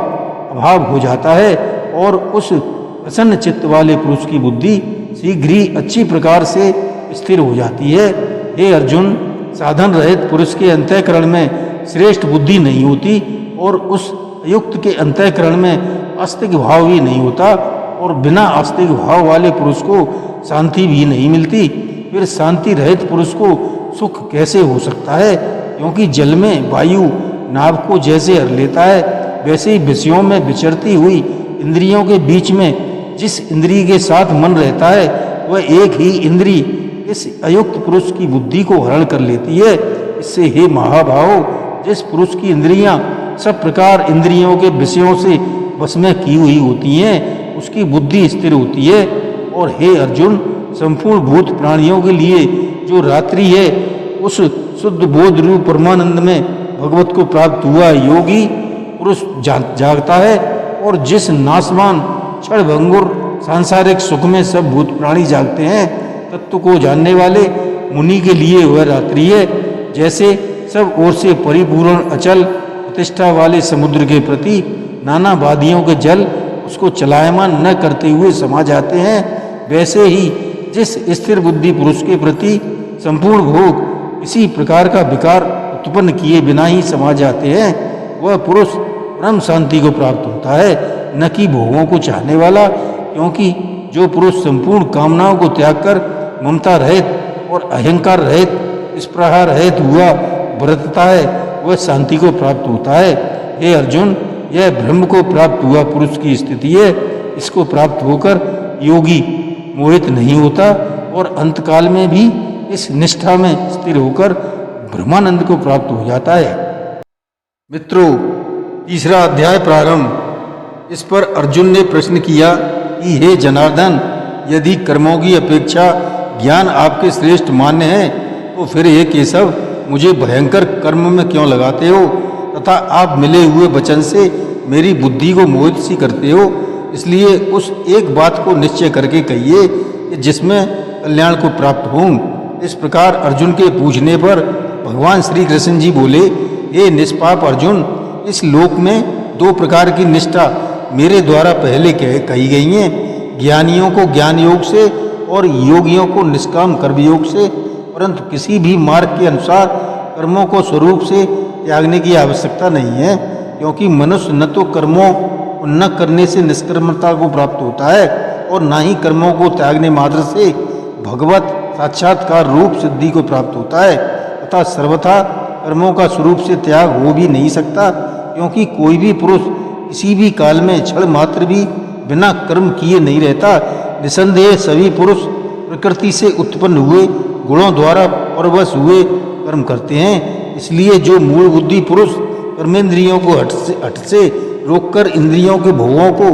अभाव हो जाता है, और उस प्रसन्न चित्त वाले पुरुष की बुद्धि शीघ्र ही अच्छी प्रकार से स्थिर हो जाती है। हे अर्जुन, साधन रहित पुरुष के अंतःकरण में श्रेष्ठ बुद्धि नहीं होती, और उस अयुक्त के अंतःकरण में आस्तिक भाव भी नहीं होता और बिना आस्तिक भाव वाले पुरुष को शांति भी नहीं मिलती। फिर शांति रहित पुरुष को सुख कैसे हो सकता है? क्योंकि जल में वायु नाव को जैसे हर लेता है, वैसे ही विषयों में विचरती हुई इंद्रियों के बीच में जिस इंद्रिय के साथ मन रहता है, वह एक ही इंद्रिय इस अयुक्त पुरुष की बुद्धि को हरण कर लेती है। इससे हे महाभाव, जिस पुरुष की इंद्रियां सब प्रकार इंद्रियों के विषयों से वश में की हुई होती हैं, उसकी बुद्धि स्थिर होती है। और हे अर्जुन, संपूर्ण भूत प्राणियों के लिए जो रात्रि है, उस शुद्ध बोध रूप परमानंद में भगवत को प्राप्त हुआ योगी पुरुष जागता है। और जिस नाशवान क्षण भंगुर सांसारिक सुख में सब भूत प्राणी जागते हैं, तत्व को जानने वाले मुनि के लिए वह रात्रि है। जैसे सब ओर से परिपूर्ण अचल प्रतिष्ठा वाले समुद्र के प्रति नाना वादियों के जल उसको चलायमान न करते हुए समा जाते हैं, वैसे ही जिस स्थिर बुद्धि पुरुष के प्रति संपूर्ण भोग इसी प्रकार का विकार उत्पन्न किए बिना ही समा जाते हैं, वह पुरुष परम शांति को प्राप्त होता है, न कि भोगों को चाहने वाला। क्योंकि जो पुरुष संपूर्ण कामनाओं को त्याग कर ममता रहित और अहंकार रहित स्पृहा रहित हुआ बरतता है, वह शांति को प्राप्त होता है। हे अर्जुन, यह ब्रह्म को प्राप्त हुआ पुरुष की स्थिति है। इसको प्राप्त होकर योगी मोहित नहीं होता और अंतकाल में भी इस निष्ठा में स्थिर होकर ब्रह्मानंद को प्राप्त हो जाता है। मित्रों, तीसरा अध्याय प्रारंभ। इस पर अर्जुन ने प्रश्न किया कि हे जनार्दन, यदि कर्मों की अपेक्षा ज्ञान आपके श्रेष्ठ मान्य है, तो फिर हे केशव, मुझे भयंकर कर्म में क्यों लगाते हो तथा आप मिले हुए वचन से मेरी बुद्धि को मोहित सी करते हो? इसलिए उस एक बात को निश्चय करके कहिए कि जिसमें कल्याण को प्राप्त हों। इस प्रकार अर्जुन के पूछने पर भगवान श्री कृष्ण जी बोले, हे निष्पाप अर्जुन, इस लोक में दो प्रकार की निष्ठा मेरे द्वारा पहले कही गई हैं, ज्ञानियों को ज्ञान योग से और योगियों को निष्काम कर्मयोग से। परंतु किसी भी मार्ग के अनुसार कर्मों को स्वरूप से त्यागने की आवश्यकता नहीं है, क्योंकि मनुष्य न तो कर्मों को न करने से निष्कर्मता को प्राप्त होता है और न ही कर्मों को त्यागने मात्र से भगवत साक्षात्कार रूप सिद्धि को प्राप्त होता है, तथा सर्वथा कर्मों का स्वरूप से त्याग हो भी नहीं सकता। क्योंकि कोई भी पुरुष किसी भी काल में क्षण मात्र भी बिना कर्म किए नहीं रहता। निसंदेह सभी पुरुष प्रकृति से उत्पन्न हुए गुणों द्वारा परवश हुए कर्म करते हैं। इसलिए जो मूल बुद्धि पुरुष कर्मेंद्रियों को हट से रोककर इंद्रियों के भोगों को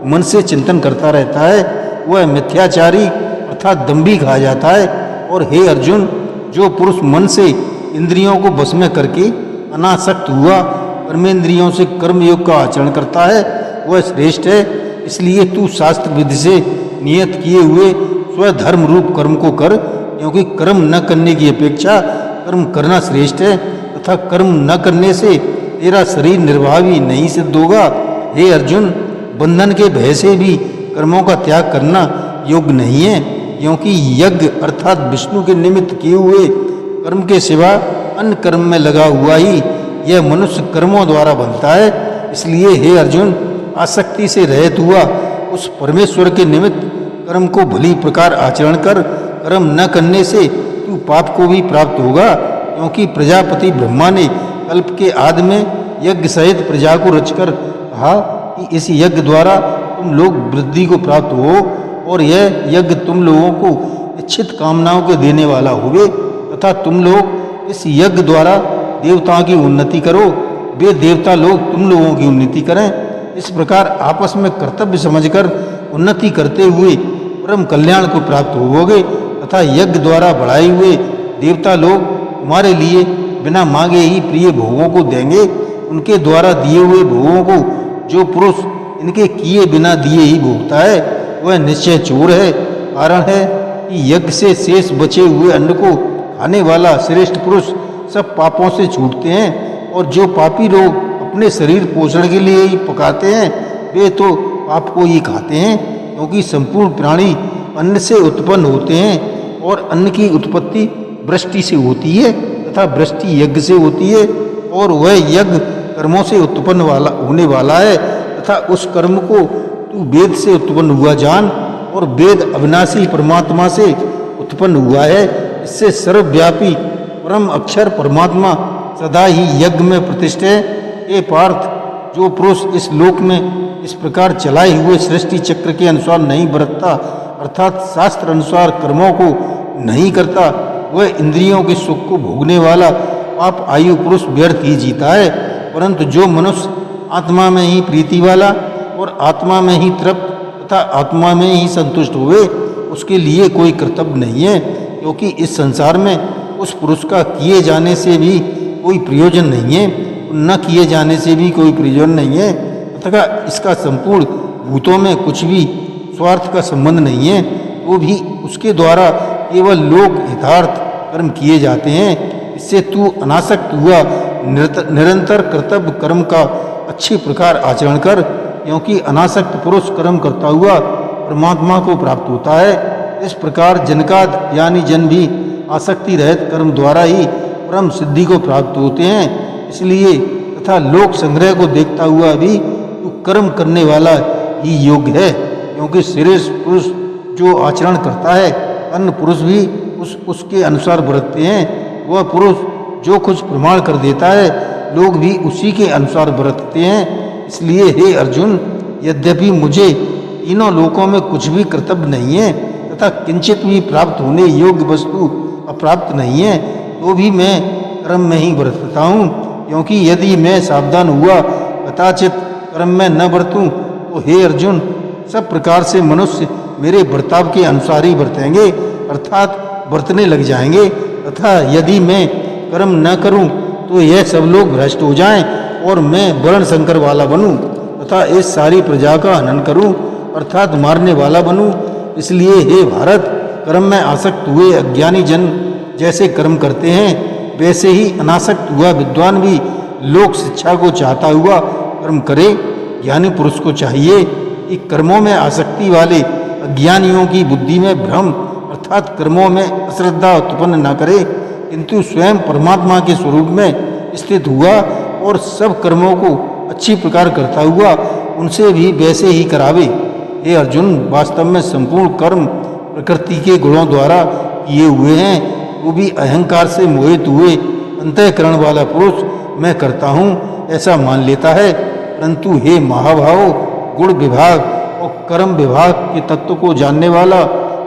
मन से चिंतन करता रहता है, वह मिथ्याचारी अर्थात दंभी कहा जाता है। और हे अर्जुन, जो पुरुष मन से इंद्रियों को बस में करके अनासक्त हुआ कर्मेंद्रियों से कर्मयोग का आचरण करता है, वह श्रेष्ठ है। इसलिए तू शास्त्र विधि से नियत किए हुए स्वधर्म रूप कर्म को कर, क्योंकि कर्म न करने की अपेक्षा कर्म करना श्रेष्ठ है, तथा कर्म न करने से तेरा शरीर निर्वाह भी नहीं सिद्ध होगा। हे अर्जुन, बंधन के भय से भी कर्मों का त्याग करना योग्य नहीं है, क्योंकि यज्ञ अर्थात विष्णु के निमित्त किए हुए कर्म के सिवा अन्य कर्म में लगा हुआ ही यह मनुष्य कर्मों द्वारा बनता है। इसलिए हे अर्जुन, आसक्ति से रहित हुआ उस परमेश्वर के निमित्त कर्म को भली प्रकार आचरण कर। कर्म न करने से तू पाप को भी प्राप्त होगा, क्योंकि प्रजापति ब्रह्मा ने कल्प के आदि में यज्ञ सहित प्रजा को रचकर कहा कि इस यज्ञ द्वारा तुम लोग वृद्धि को प्राप्त हो, और यह यज्ञ तुम लोगों को इच्छित कामनाओं के देने वाला होवे, तथा तुम लोग इस यज्ञ द्वारा देवताओं की उन्नति करो, वे देवता लोग तुम लोगों की उन्नति करें। इस प्रकार आपस में कर्तव्य समझकर उन्नति करते हुए परम कल्याण को प्राप्त होवोगे, तथा यज्ञ द्वारा बढ़ाए हुए देवता लोग तुम्हारे लिए बिना मांगे ही प्रिय भोगों को देंगे। उनके द्वारा दिए हुए भोगों को जो पुरुष इनके किए बिना दिए ही भोगता है, वह निश्चय चोर है। कारण है कि यज्ञ से शेष बचे हुए अन्न को खाने वाला श्रेष्ठ पुरुष सब पापों से छूटते हैं, और जो पापी लोग अपने शरीर पोषण के लिए ही पकाते हैं, वे तो पाप को ही खाते हैं। क्योंकि संपूर्ण प्राणी अन्न से उत्पन्न होते हैं, और अन्न की उत्पत्ति वृष्टि से होती है, तथा वृष्टि यज्ञ से होती है, और वह यज्ञ कर्मों से उत्पन्न होने वाला है तथा उस कर्म को तू वेद से उत्पन्न हुआ जान और वेद अविनाशी परमात्मा से उत्पन्न हुआ है। इससे सर्वव्यापी परम अक्षर परमात्मा सदा ही यज्ञ में प्रतिष्ठित है। हे पार्थ, जो पुरुष इस लोक में इस प्रकार चलाए हुए सृष्टि चक्र के अनुसार नहीं बरतता अर्थात शास्त्र अनुसार कर्मों को नहीं करता, वह इंद्रियों के सुख को भोगने वाला पाप आयु पुरुष व्यर्थ ही जीता है। परंतु जो मनुष्य आत्मा में ही प्रीति वाला और आत्मा में ही तृप्त तथा आत्मा में ही संतुष्ट हुए, उसके लिए कोई कर्तव्य नहीं है, क्योंकि इस संसार में उस पुरुष का किए जाने से भी कोई प्रयोजन नहीं है, न किए जाने से भी कोई प्रयोजन नहीं है तथा इसका संपूर्ण भूतों में कुछ भी स्वार्थ का संबंध नहीं है, तो भी उसके द्वारा केवल लोक हितार्थ कर्म किए जाते हैं। इससे तू अनासक्त हुआ निरंतर कर्तव्य कर्म का अच्छी प्रकार आचरण कर, क्योंकि अनासक्त पुरुष कर्म करता हुआ परमात्मा को प्राप्त होता है। इस प्रकार जनकाद यानी जन भी आसक्ति रहित कर्म द्वारा ही परम सिद्धि को प्राप्त होते हैं। इसलिए तथा लोक संग्रह को देखता हुआ भी तू कर्म करने वाला ही योग्य है, क्योंकि श्रेष्ठ पुरुष जो आचरण करता है अन्य पुरुष भी उसके अनुसार बरतते हैं। वह पुरुष जो कुछ प्रमाण कर देता है लोग भी उसी के अनुसार बरतते हैं। इसलिए हे अर्जुन, यद्यपि मुझे तीनों लोकों में कुछ भी कर्तव्य नहीं है तथा किंचित भी प्राप्त होने योग्य वस्तु अप्राप्त नहीं है, तो भी मैं कर्म में ही बरतता हूँ, क्योंकि यदि मैं सावधान हुआ कदाचित कर्म में न बरतूं तो हे अर्जुन, सब प्रकार से मनुष्य मेरे बर्ताव के अनुसार ही बरतेंगे अर्थात बरतने लग जाएंगे, तथा यदि मैं कर्म न करूं तो यह सब लोग भ्रष्ट हो जाएं और मैं वर्ण संकर वाला बनूं तथा इस सारी प्रजा का हनन करूं अर्थात मारने वाला बनूं। इसलिए हे भारत, कर्म में आसक्त हुए अज्ञानी जन जैसे कर्म करते हैं, वैसे ही अनासक्त हुआ विद्वान भी लोक शिक्षा को चाहता हुआ कर्म करे। ज्ञानी पुरुष को चाहिए कि कर्मों में आसक्ति वाले अज्ञानियों की बुद्धि में भ्रम अर्थात कर्मों में अश्रद्धा उत्पन्न न करे, किंतु स्वयं परमात्मा के स्वरूप में स्थित हुआ और सब कर्मों को अच्छी प्रकार करता हुआ उनसे भी वैसे ही करावे। हे अर्जुन, वास्तव में संपूर्ण कर्म प्रकृति के गुणों द्वारा किए हुए हैं, वो भी अहंकार से मोहित हुए अंतःकरण वाला पुरुष मैं करता हूँ ऐसा मान लेता है। परंतु हे महाभाव, गुण विभाग और कर्म विभाग के तत्व को जानने वाला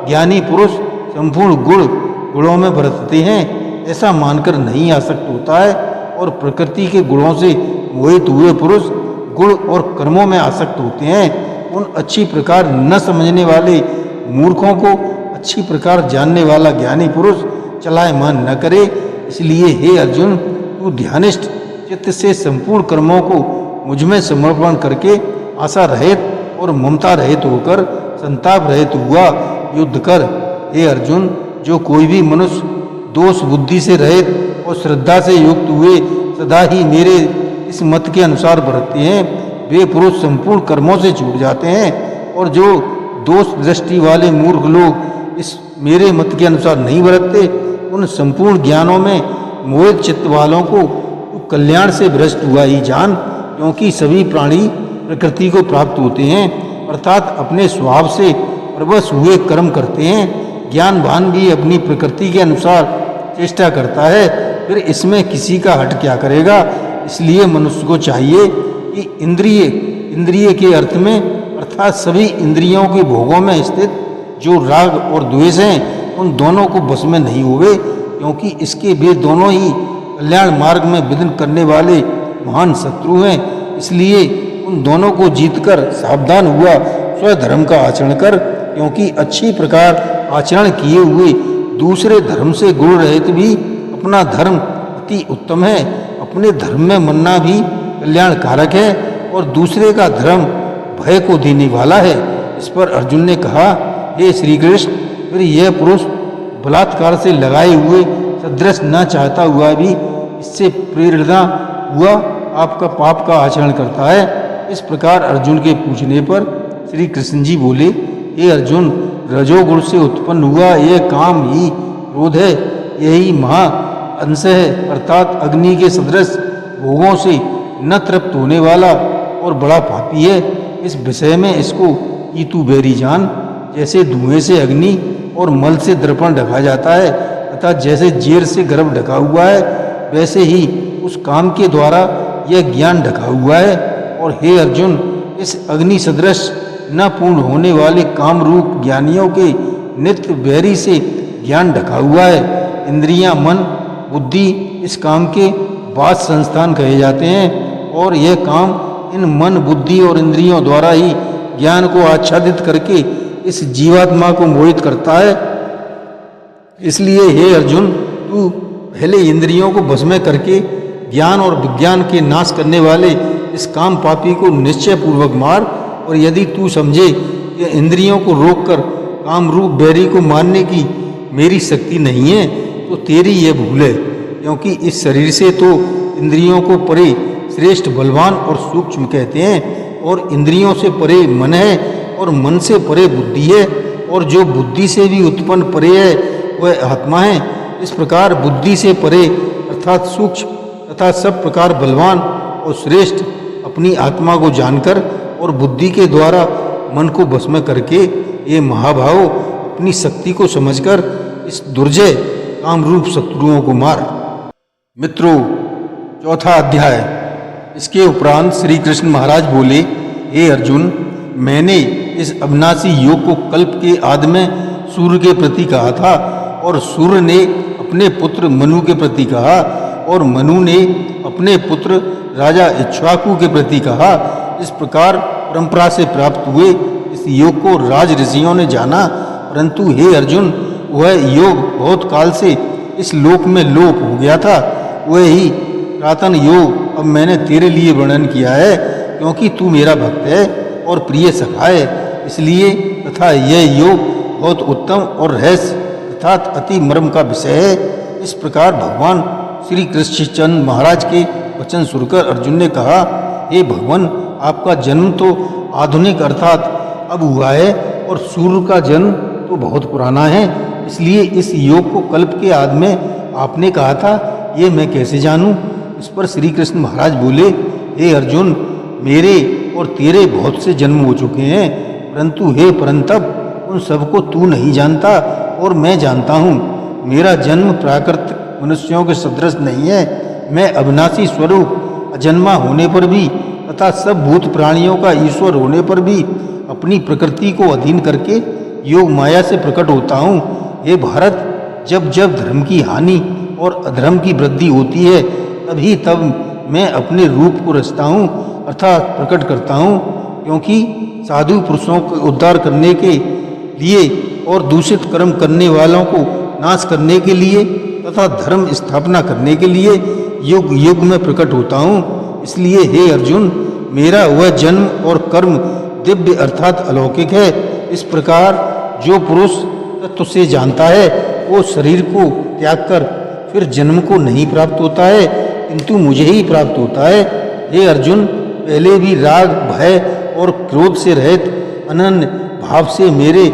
ज्ञानी पुरुष संपूर्ण गुणों में बरतते हैं ऐसा मानकर नहीं आसक्त होता है, और प्रकृति के गुणों से मोहित हुए पुरुष गुण और कर्मों में आसक्त होते हैं। उन अच्छी प्रकार न समझने वाले मूर्खों को अच्छी प्रकार जानने वाला ज्ञानी पुरुष चलायमान न करे। इसलिए हे अर्जुन, तू ध्यानिष्ठ चित्त से संपूर्ण कर्मों को मुझमें समर्पण करके आशा रहित और ममता रहित होकर संताप रहित हुआ युद्ध कर। हे अर्जुन, जो कोई भी मनुष्य दोष बुद्धि से रहित और श्रद्धा से युक्त हुए सदा ही मेरे इस मत के अनुसार बरतते हैं, वे पुरुष संपूर्ण कर्मों से छूट जाते हैं। और जो दोष दृष्टि वाले मूर्ख लोग इस मेरे मत के अनुसार नहीं बरतते, उन संपूर्ण ज्ञानों में मोहित चित्त वालों को तू कल्याण से भ्रष्ट हुआ ही जान, क्योंकि सभी प्राणी प्रकृति को प्राप्त होते हैं अर्थात अपने स्वभाव से प्रवश हुए कर्म करते हैं। ज्ञानवान भी अपनी प्रकृति के अनुसार चेष्टा करता है, फिर इसमें किसी का हट क्या करेगा। इसलिए मनुष्य को चाहिए कि इंद्रिय के अर्थ में अर्थात सभी इंद्रियों के भोगों में स्थित जो राग और द्वेष हैं उन दोनों को बस में नहीं हुए, क्योंकि इसके वे दोनों ही कल्याण मार्ग में विघ्न करने वाले महान शत्रु हैं। इसलिए उन दोनों को जीतकर सावधान हुआ स्वधर्म का आचरण कर, क्योंकि अच्छी प्रकार आचरण किए हुए दूसरे धर्म से गुण रहित भी अपना धर्म अति उत्तम है। अपने धर्म में मरना भी कल्याणकारक है और दूसरे का धर्म भय को देने वाला है। इस पर अर्जुन ने कहा, हे श्री कृष्ण, फिर यह पुरुष बलात्कार से लगाए हुए सदृश न चाहता हुआ भी इससे प्रेरणा हुआ आपका पाप का आचरण करता है। इस प्रकार अर्जुन के पूछने पर श्री कृष्ण जी बोले, हे अर्जुन, रजोगुण से उत्पन्न हुआ यह काम ही क्रोध है, यही महा अंश है अर्थात अग्नि के सदृश भोगों से न तृप्त होने वाला और बड़ा पापी है। इस विषय में इसको कि तू बैरी जान। जैसे धुएं से अग्नि और मल से दर्पण ढका जाता है तथा जैसे जेर से गर्भ ढका हुआ है, वैसे ही उस काम के द्वारा यह ज्ञान ढका हुआ है। और हे अर्जुन, इस अग्नि सदृश न पूर्ण होने वाले काम रूप ज्ञानियों के नित्य बैरी से ज्ञान ढका हुआ है। इंद्रियां, मन, बुद्धि इस काम के बाह्य संस्थान कहे जाते हैं और यह काम इन मन, बुद्धि और इंद्रियों द्वारा ही ज्ञान को आच्छादित करके इस जीवात्मा को मोहित करता है। इसलिए हे अर्जुन, तू पहले इंद्रियों को वश में करके ज्ञान और विज्ञान के नाश करने वाले इस काम पापी को निश्चय पूर्वक मार। और यदि तू समझे कि इंद्रियों को रोककर काम रूप बैरी को मारने की मेरी शक्ति नहीं है, तो तेरी यह भूल है, क्योंकि इस शरीर से तो इंद्रियों को परे श्रेष्ठ, बलवान और सूक्ष्म कहते हैं, और इंद्रियों से परे मन है और मन से परे बुद्धि है, और जो बुद्धि से भी उत्पन्न परे है वह आत्मा है। इस प्रकार बुद्धि से परे अर्थात सूक्ष्म तथा सब प्रकार बलवान और श्रेष्ठ अपनी आत्मा को जानकर और बुद्धि के द्वारा मन को वश में करके ये महाभाव अपनी शक्ति को समझकर इस दुर्जय कामरूप शत्रुओं को मार। मित्रों, चौथा अध्याय। इसके उपरांत श्री कृष्ण महाराज बोले, हे अर्जुन, मैंने इस अविनाशी योग को कल्प के आदि में सूर्य के प्रति कहा था, और सूर्य ने अपने पुत्र मनु के प्रति कहा, और मनु ने अपने पुत्र राजा इक्ष्वाकु के प्रति कहा। इस प्रकार परंपरा से प्राप्त हुए इस योग को राज ऋषियों ने जाना, परंतु हे अर्जुन, वह योग बहुत काल से इस लोक में लोप हो गया था। वह ही पुरातन योग अब मैंने तेरे लिए वर्णन किया है, क्योंकि तू मेरा भक्त है और प्रिय सखा है, इसलिए। तथा यह योग बहुत उत्तम और रहस्य अर्थात अति मर्म का विषय है। इस प्रकार भगवान श्री कृष्णचंद्र महाराज के वचन सुनकर अर्जुन ने कहा, हे भगवान, आपका जन्म तो आधुनिक अर्थात अब हुआ है, और सूर्य का जन्म तो बहुत पुराना है, इसलिए इस योग को कल्प के आदि में आपने कहा था, ये मैं कैसे जानूं? इस पर श्री कृष्ण महाराज बोले, हे अर्जुन, मेरे और तेरे बहुत से जन्म हो चुके हैं, परंतु हे परंतप, उन सबको तू नहीं जानता और मैं जानता हूँ। मेरा जन्म प्राकृतिक मनुष्यों के सदृश नहीं है। मैं अविनाशी स्वरूप अजन्मा होने पर भी तथा सब भूत प्राणियों का ईश्वर होने पर भी अपनी प्रकृति को अधीन करके योग माया से प्रकट होता हूँ। हे भारत, जब जब धर्म की हानि और अधर्म की वृद्धि होती है, तभी तब मैं अपने रूप को रचता हूँ अर्थात प्रकट करता हूँ, क्योंकि साधु पुरुषों को उद्धार करने के लिए और दूषित कर्म करने वालों को नाश करने के लिए तथा धर्म स्थापना करने के लिए युग युग में प्रकट होता हूँ। इसलिए हे अर्जुन, मेरा वह जन्म और कर्म दिव्य अर्थात अलौकिक है। इस प्रकार जो पुरुष तत्व से जानता है, वो शरीर को त्याग कर फिर जन्म को नहीं प्राप्त होता है, किंतु मुझे ही प्राप्त होता है। हे अर्जुन, पहले भी राग, भय और क्रोध से रहित अनन्य भाव से मेरे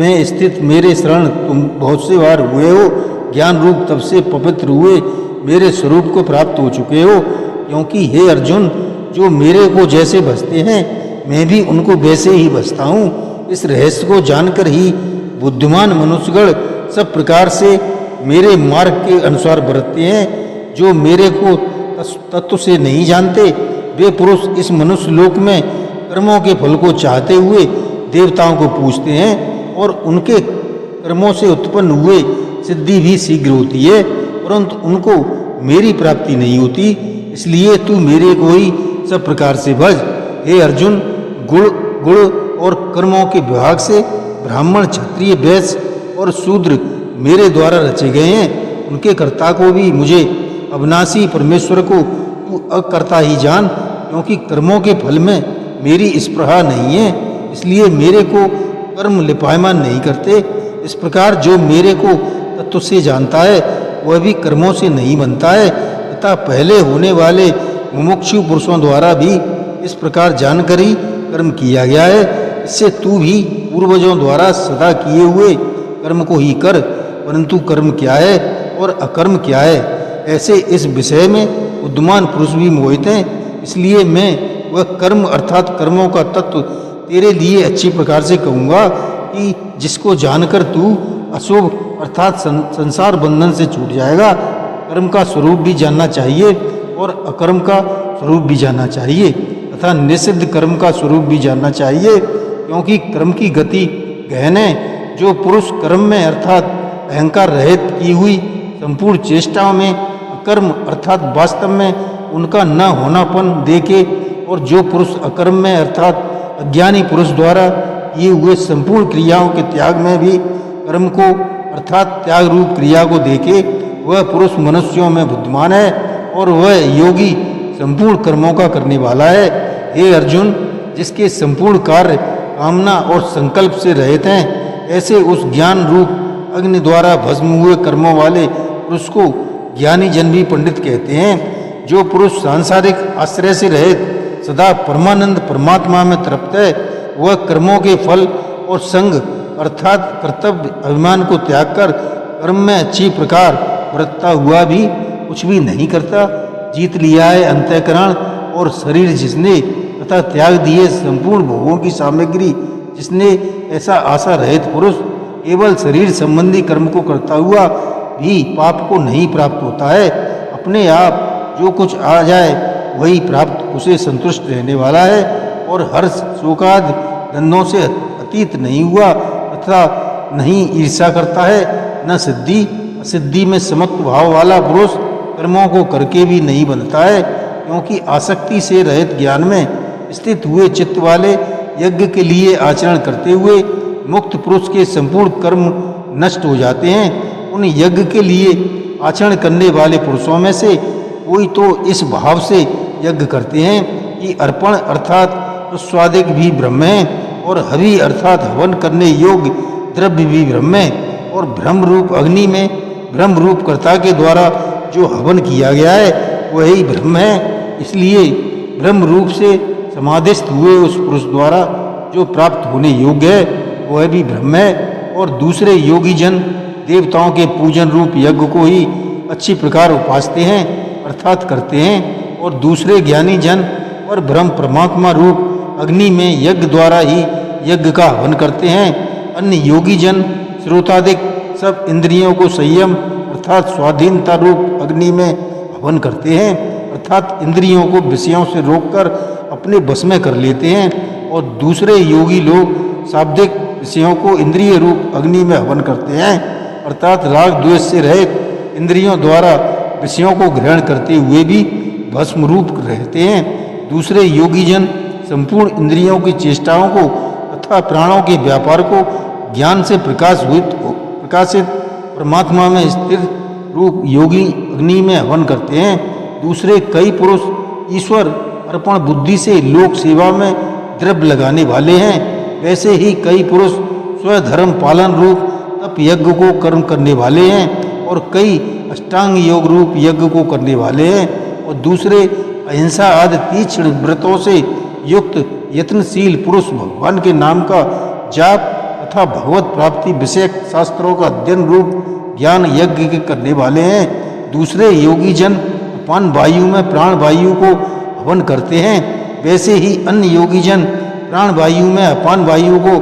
में स्थित मेरे शरण तुम बहुत से बार हुए हो। ज्ञान रूप तब से पवित्र हुए मेरे स्वरूप को प्राप्त हो चुके हो, क्योंकि हे अर्जुन, जो मेरे को जैसे भजते हैं, मैं भी उनको वैसे ही भजता हूँ। इस रहस्य को जानकर ही बुद्धिमान मनुष्यगण सब प्रकार से मेरे मार्ग के अनुसार बरतते हैं। जो मेरे को तत्व से नहीं जानते, वे पुरुष इस मनुष्य लोक में कर्मों के फल को चाहते हुए देवताओं को पूजते हैं, और उनके कर्मों से उत्पन्न हुए सिद्धि भी शीघ्र होती है, परंतु उनको मेरी प्राप्ति नहीं होती। इसलिए तू मेरे को ही सब प्रकार से भज। हे अर्जुन, गुण और कर्मों के विभाग से ब्राह्मण, क्षत्रिय, वैश्य और शूद्र मेरे द्वारा रचे गए हैं। उनके कर्ता को भी मुझे अविनाशी परमेश्वर को तू अकर्ता ही जान, क्योंकि कर्मों के फल में मेरी स्पृहा नहीं है, इसलिए मेरे को कर्म लिपायमान नहीं करते। इस प्रकार जो मेरे को तत्व से जानता है, वह भी कर्मों से नहीं बनता है, तथा पहले होने वाले मुमुक्षु पुरुषों द्वारा भी इस प्रकार जानकर ही कर्म किया गया है। इससे तू भी पूर्वजों द्वारा सदा किए हुए कर्म को ही कर, परंतु कर्म क्या है और अकर्म क्या है, ऐसे इस विषय में बुद्धिमान पुरुष भी मोहित हैं। इसलिए मैं वह कर्म अर्थात कर्मों का तत्व तेरे लिए अच्छी प्रकार से कहूँगा कि जिसको जानकर तू अशुभ अर्थात संसार बंधन से छूट जाएगा। कर्म का स्वरूप भी जानना चाहिए और अकर्म का स्वरूप भी जानना चाहिए तथा निषिद्ध कर्म का स्वरूप भी जानना चाहिए, क्योंकि कर्म की गति गहन है। जो पुरुष कर्म में अर्थात अहंकार रहित की हुई संपूर्ण चेष्टाओं में अकर्म अर्थात वास्तव में उनका न होनापन देखे, और जो पुरुष अकर्म में अर्थात अज्ञानी पुरुष द्वारा किए हुए संपूर्ण क्रियाओं के त्याग में भी कर्म को अर्थात त्याग रूप क्रिया को देखे, वह पुरुष मनुष्यों में बुद्धिमान है और वह योगी संपूर्ण कर्मों का करने वाला है। हे अर्जुन, जिसके संपूर्ण कार्य कामना और संकल्प से रहित हैं, ऐसे उस ज्ञान रूप अग्नि द्वारा भस्म हुए कर्मों वाले पुरुष को ज्ञानी जन भी पंडित कहते हैं। जो पुरुष सांसारिक आश्रय से रहित सदा परमानंद परमात्मा में तृप्त है, वह कर्मों के फल और संग अर्थात कर्तव्य अभिमान को त्याग कर कर्म में अच्छी प्रकार बरतता हुआ भी कुछ भी नहीं करता। जीत लिया है अंतःकरण और शरीर जिसने तथा त्याग दिए संपूर्ण भोगों की सामग्री जिसने, ऐसा आशा रहित पुरुष केवल शरीर संबंधी कर्म को करता हुआ भी पाप को नहीं प्राप्त होता है। अपने आप जो कुछ आ जाए वही प्राप्त उसे संतुष्ट रहने वाला है और हर्ष शोकादि द्वंद्वों से अतीत नहीं हुआ तथा नहीं ईर्ष्या करता है। न सिद्धि असिद्धि में समत्व भाव वाला पुरुष कर्मों को करके भी नहीं बनता है, क्योंकि आसक्ति से रहित ज्ञान में स्थित हुए चित्त वाले यज्ञ के लिए आचरण करते हुए मुक्त पुरुष के संपूर्ण कर्म नष्ट हो जाते हैं। उन यज्ञ के लिए आचरण करने वाले पुरुषों में से कोई तो इस भाव से यज्ञ करते हैं कि अर्पण अर्थात स्वादिक भी ब्रह्म है और हवि अर्थात हवन करने योग्य द्रव्य भी ब्रह्म है, और ब्रह्म रूप अग्नि में ब्रह्म रूप कर्ता के द्वारा जो हवन किया गया है वही ब्रह्म है। इसलिए ब्रह्म रूप से समाधिस्थ हुए उस पुरुष द्वारा जो प्राप्त होने योग्य है वह भी ब्रह्म है। और दूसरे योगी जन देवताओं के पूजन रूप यज्ञ को ही अच्छी प्रकार उपासते हैं अर्थात करते हैं, और दूसरे ज्ञानी जन और ब्रह्म परमात्मा रूप अग्नि में यज्ञ द्वारा ही यज्ञ का हवन करते हैं। अन्य योगी जन श्रोतादिक सब इंद्रियों को संयम अर्थात स्वाधीनता रूप अग्नि में हवन करते हैं, अर्थात इंद्रियों को विषयों से रोककर अपने बस में कर लेते हैं। और दूसरे योगी लोग शाब्दिक विषयों को इंद्रिय रूप अग्नि में हवन करते हैं, अर्थात राग द्वेष से रहित इंद्रियों द्वारा विषयों को ग्रहण करते हुए भी भस्म रूप रहते हैं। दूसरे योगी जन संपूर्ण इंद्रियों की चेष्टाओं को तथा प्राणों के व्यापार को ज्ञान से प्रकाशित परमात्मा में स्थिर रूप योगी अग्नि में हवन करते हैं। दूसरे कई पुरुष ईश्वर अर्पण बुद्धि से लोक सेवा में द्रव्य लगाने वाले हैं। वैसे ही कई पुरुष स्वधर्म पालन रूप तप यज्ञ को कर्म करने वाले हैं, और कई अष्टांग योग रूप यज्ञ को करने वाले हैं, और दूसरे अहिंसा आदि तीक्ष्ण व्रतों से युक्त यत्नशील पुरुष भगवान के नाम का जाप तथा भगवत प्राप्ति विषयक शास्त्रों का अध्ययन रूप ज्ञान यज्ञ के करने वाले हैं। दूसरे योगी जन अपान वायु में प्राण वायु को हवन करते हैं। वैसे ही अन्य योगी जन प्राण वायु में अपान वायु को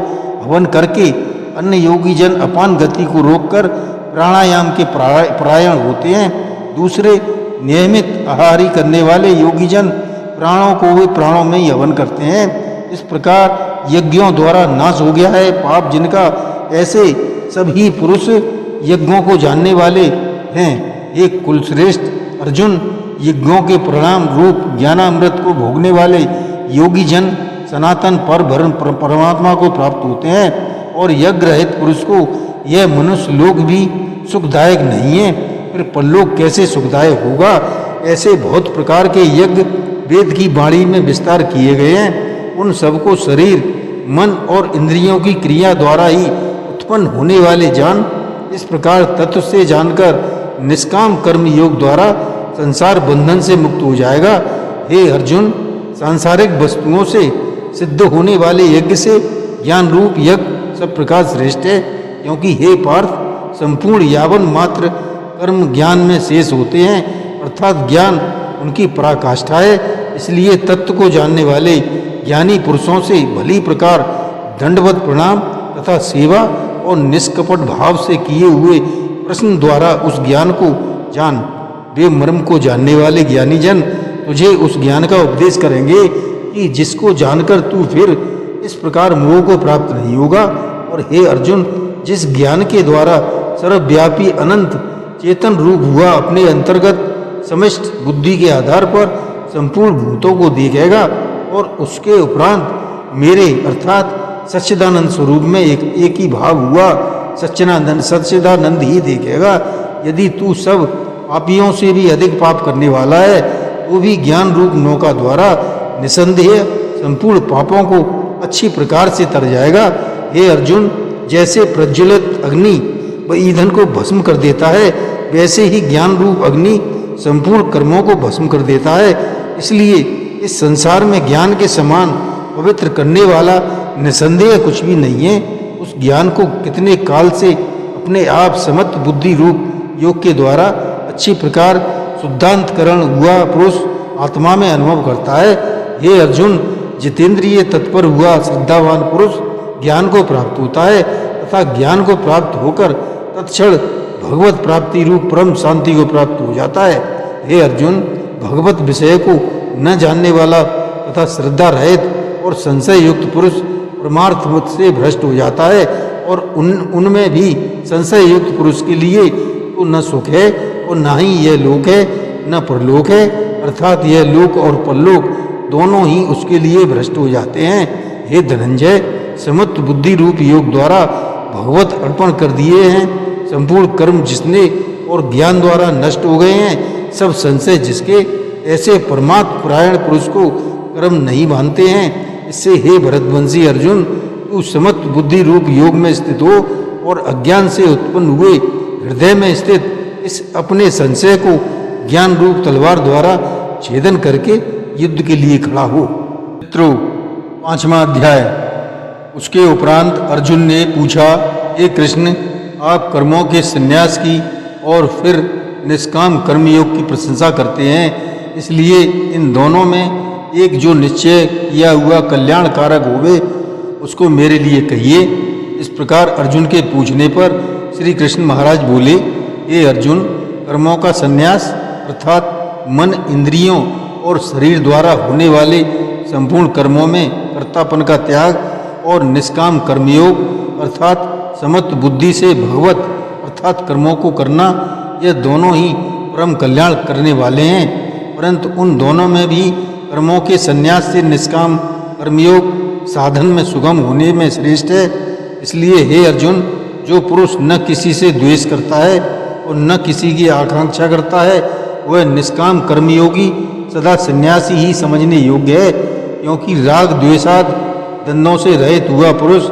हवन करके अन्य योगी जन अपान गति को रोककर प्राणायाम के परायण होते हैं। दूसरे नियमित आहारी करने वाले योगी जन प्राणों को वे प्राणों में ही हवन करते हैं। इस प्रकार यज्ञों द्वारा नाश हो गया है पाप जिनका, ऐसे सभी पुरुष यज्ञों को जानने वाले हैं। एक कुलश्रेष्ठ अर्जुन, यज्ञों के परिणाम रूप ज्ञानामृत को भोगने वाले योगी जन सनातन परमात्मा को प्राप्त होते हैं, और यज्ञ रहित पुरुष को यह मनुष्य लोक भी सुखदायक नहीं है, फिर परलोक कैसे सुखदायक होगा। ऐसे बहुत प्रकार के यज्ञ वेद की वाणी में विस्तार किए गए हैं। उन सबको शरीर मन और इंद्रियों की क्रिया द्वारा ही उत्पन्न होने वाले जान, इस प्रकार तत्व से जानकर निष्काम कर्म योग द्वारा संसार बंधन से मुक्त हो जाएगा। हे अर्जुन, सांसारिक वस्तुओं से सिद्ध होने वाले यज्ञ से ज्ञान रूप यज्ञ सब प्रकार श्रेष्ठ है, क्योंकि हे पार्थ, संपूर्ण यावन मात्र कर्म ज्ञान में शेष होते हैं, अर्थात ज्ञान उनकी पराकाष्ठा है। इसलिए तत्व को जानने वाले ज्ञानी पुरुषों से भली प्रकार दंडवत प्रणाम तथा सेवा और निष्कपट भाव से किए हुए प्रश्न द्वारा उस ज्ञान को जान। वे मर्म को जानने वाले ज्ञानी जन तुझे उस ज्ञान का उपदेश करेंगे कि जिसको जानकर तू फिर इस प्रकार मोह को प्राप्त नहीं होगा। और हे अर्जुन, जिस ज्ञान के द्वारा सर्वव्यापी अनंत चेतन रूप हुआ अपने अंतर्गत समस्त बुद्धि के आधार पर संपूर्ण भूतों को देखेगा और उसके उपरांत मेरे अर्थात सच्चिदानंद स्वरूप में एक ही भाव हुआ सच्चिदानंद ही देखेगा। यदि तू सब पापियों से भी अधिक पाप करने वाला है तो भी ज्ञान रूप नौका द्वारा निसंदेह संपूर्ण पापों को अच्छी प्रकार से तर जाएगा। हे अर्जुन, जैसे प्रज्वलित अग्नि व ईंधन को भस्म कर देता है, वैसे ही ज्ञान रूप अग्नि संपूर्ण कर्मों को भस्म कर देता है। इसलिए इस संसार में ज्ञान के समान पवित्र करने वाला निसंदेह कुछ भी नहीं है। उस ज्ञान को कितने काल से अपने आप समत्व बुद्धि रूप योग के द्वारा अच्छी प्रकार शुद्धांतकरण हुआ पुरुष आत्मा में अनुभव करता है। हे अर्जुन, जितेंद्रिय तत्पर हुआ श्रद्धावान पुरुष ज्ञान को प्राप्त होता है तथा ज्ञान को प्राप्त होकर तत्क्षण भगवत प्राप्ति रूप परम शांति को प्राप्त हो जाता है। हे अर्जुन, भगवत विषय को न जानने वाला तथा श्रद्धा रहित और संशय युक्त पुरुष परमार्थ मत से भ्रष्ट हो जाता है। और उनमें भी संशय युक्त पुरुष के लिए तो न सुख है और न ही यह लोक है न परलोक है, अर्थात यह लोक और परलोक दोनों ही उसके लिए भ्रष्ट हो जाते हैं। हे धनंजय, समत्व बुद्धि रूप योग द्वारा भगवत अर्पण कर दिए हैं संपूर्ण कर्म जिसने और ज्ञान द्वारा नष्ट हो गए हैं सब संशय जिसके, ऐसे परमात्म परायण पुरुष को कर्म नहीं मानते हैं। इससे हे भरतवंशी अर्जुन, तू समत्व बुद्धि रूप योग में स्थित हो और अज्ञान से उत्पन्न हुए हृदय में स्थित इस अपने संशय को ज्ञान रूप तलवार द्वारा छेदन करके युद्ध के लिए खड़ा हो। मित्रों, 5वां अध्याय। उसके उपरांत अर्जुन ने पूछा, हे कृष्ण, आप कर्मों के संन्यास की और फिर निष्काम कर्मयोग की प्रशंसा करते हैं, इसलिए इन दोनों में एक जो निश्चय किया हुआ कल्याण कारक होवे उसको मेरे लिए कहिए। इस प्रकार अर्जुन के पूछने पर श्री कृष्ण महाराज बोले, हे अर्जुन, कर्मों का संन्यास अर्थात मन, इंद्रियों और शरीर द्वारा होने वाले संपूर्ण कर्मों में कर्तापन का त्याग और निष्काम कर्मयोग अर्थात समत्व बुद्धि से भगवत अर्थात कर्मों को करना, यह दोनों ही परम कल्याण करने वाले हैं। परंतु उन दोनों में भी कर्मों के संन्यास से निष्काम कर्मयोग साधन में सुगम होने में श्रेष्ठ है। इसलिए हे अर्जुन, जो पुरुष न किसी से द्वेष करता है और न किसी की आकांक्षा करता है, वह निष्काम कर्मयोगी सदा सन्यासी ही समझने योग्य है, क्योंकि राग द्वेषाद दंडों से रहित हुआ पुरुष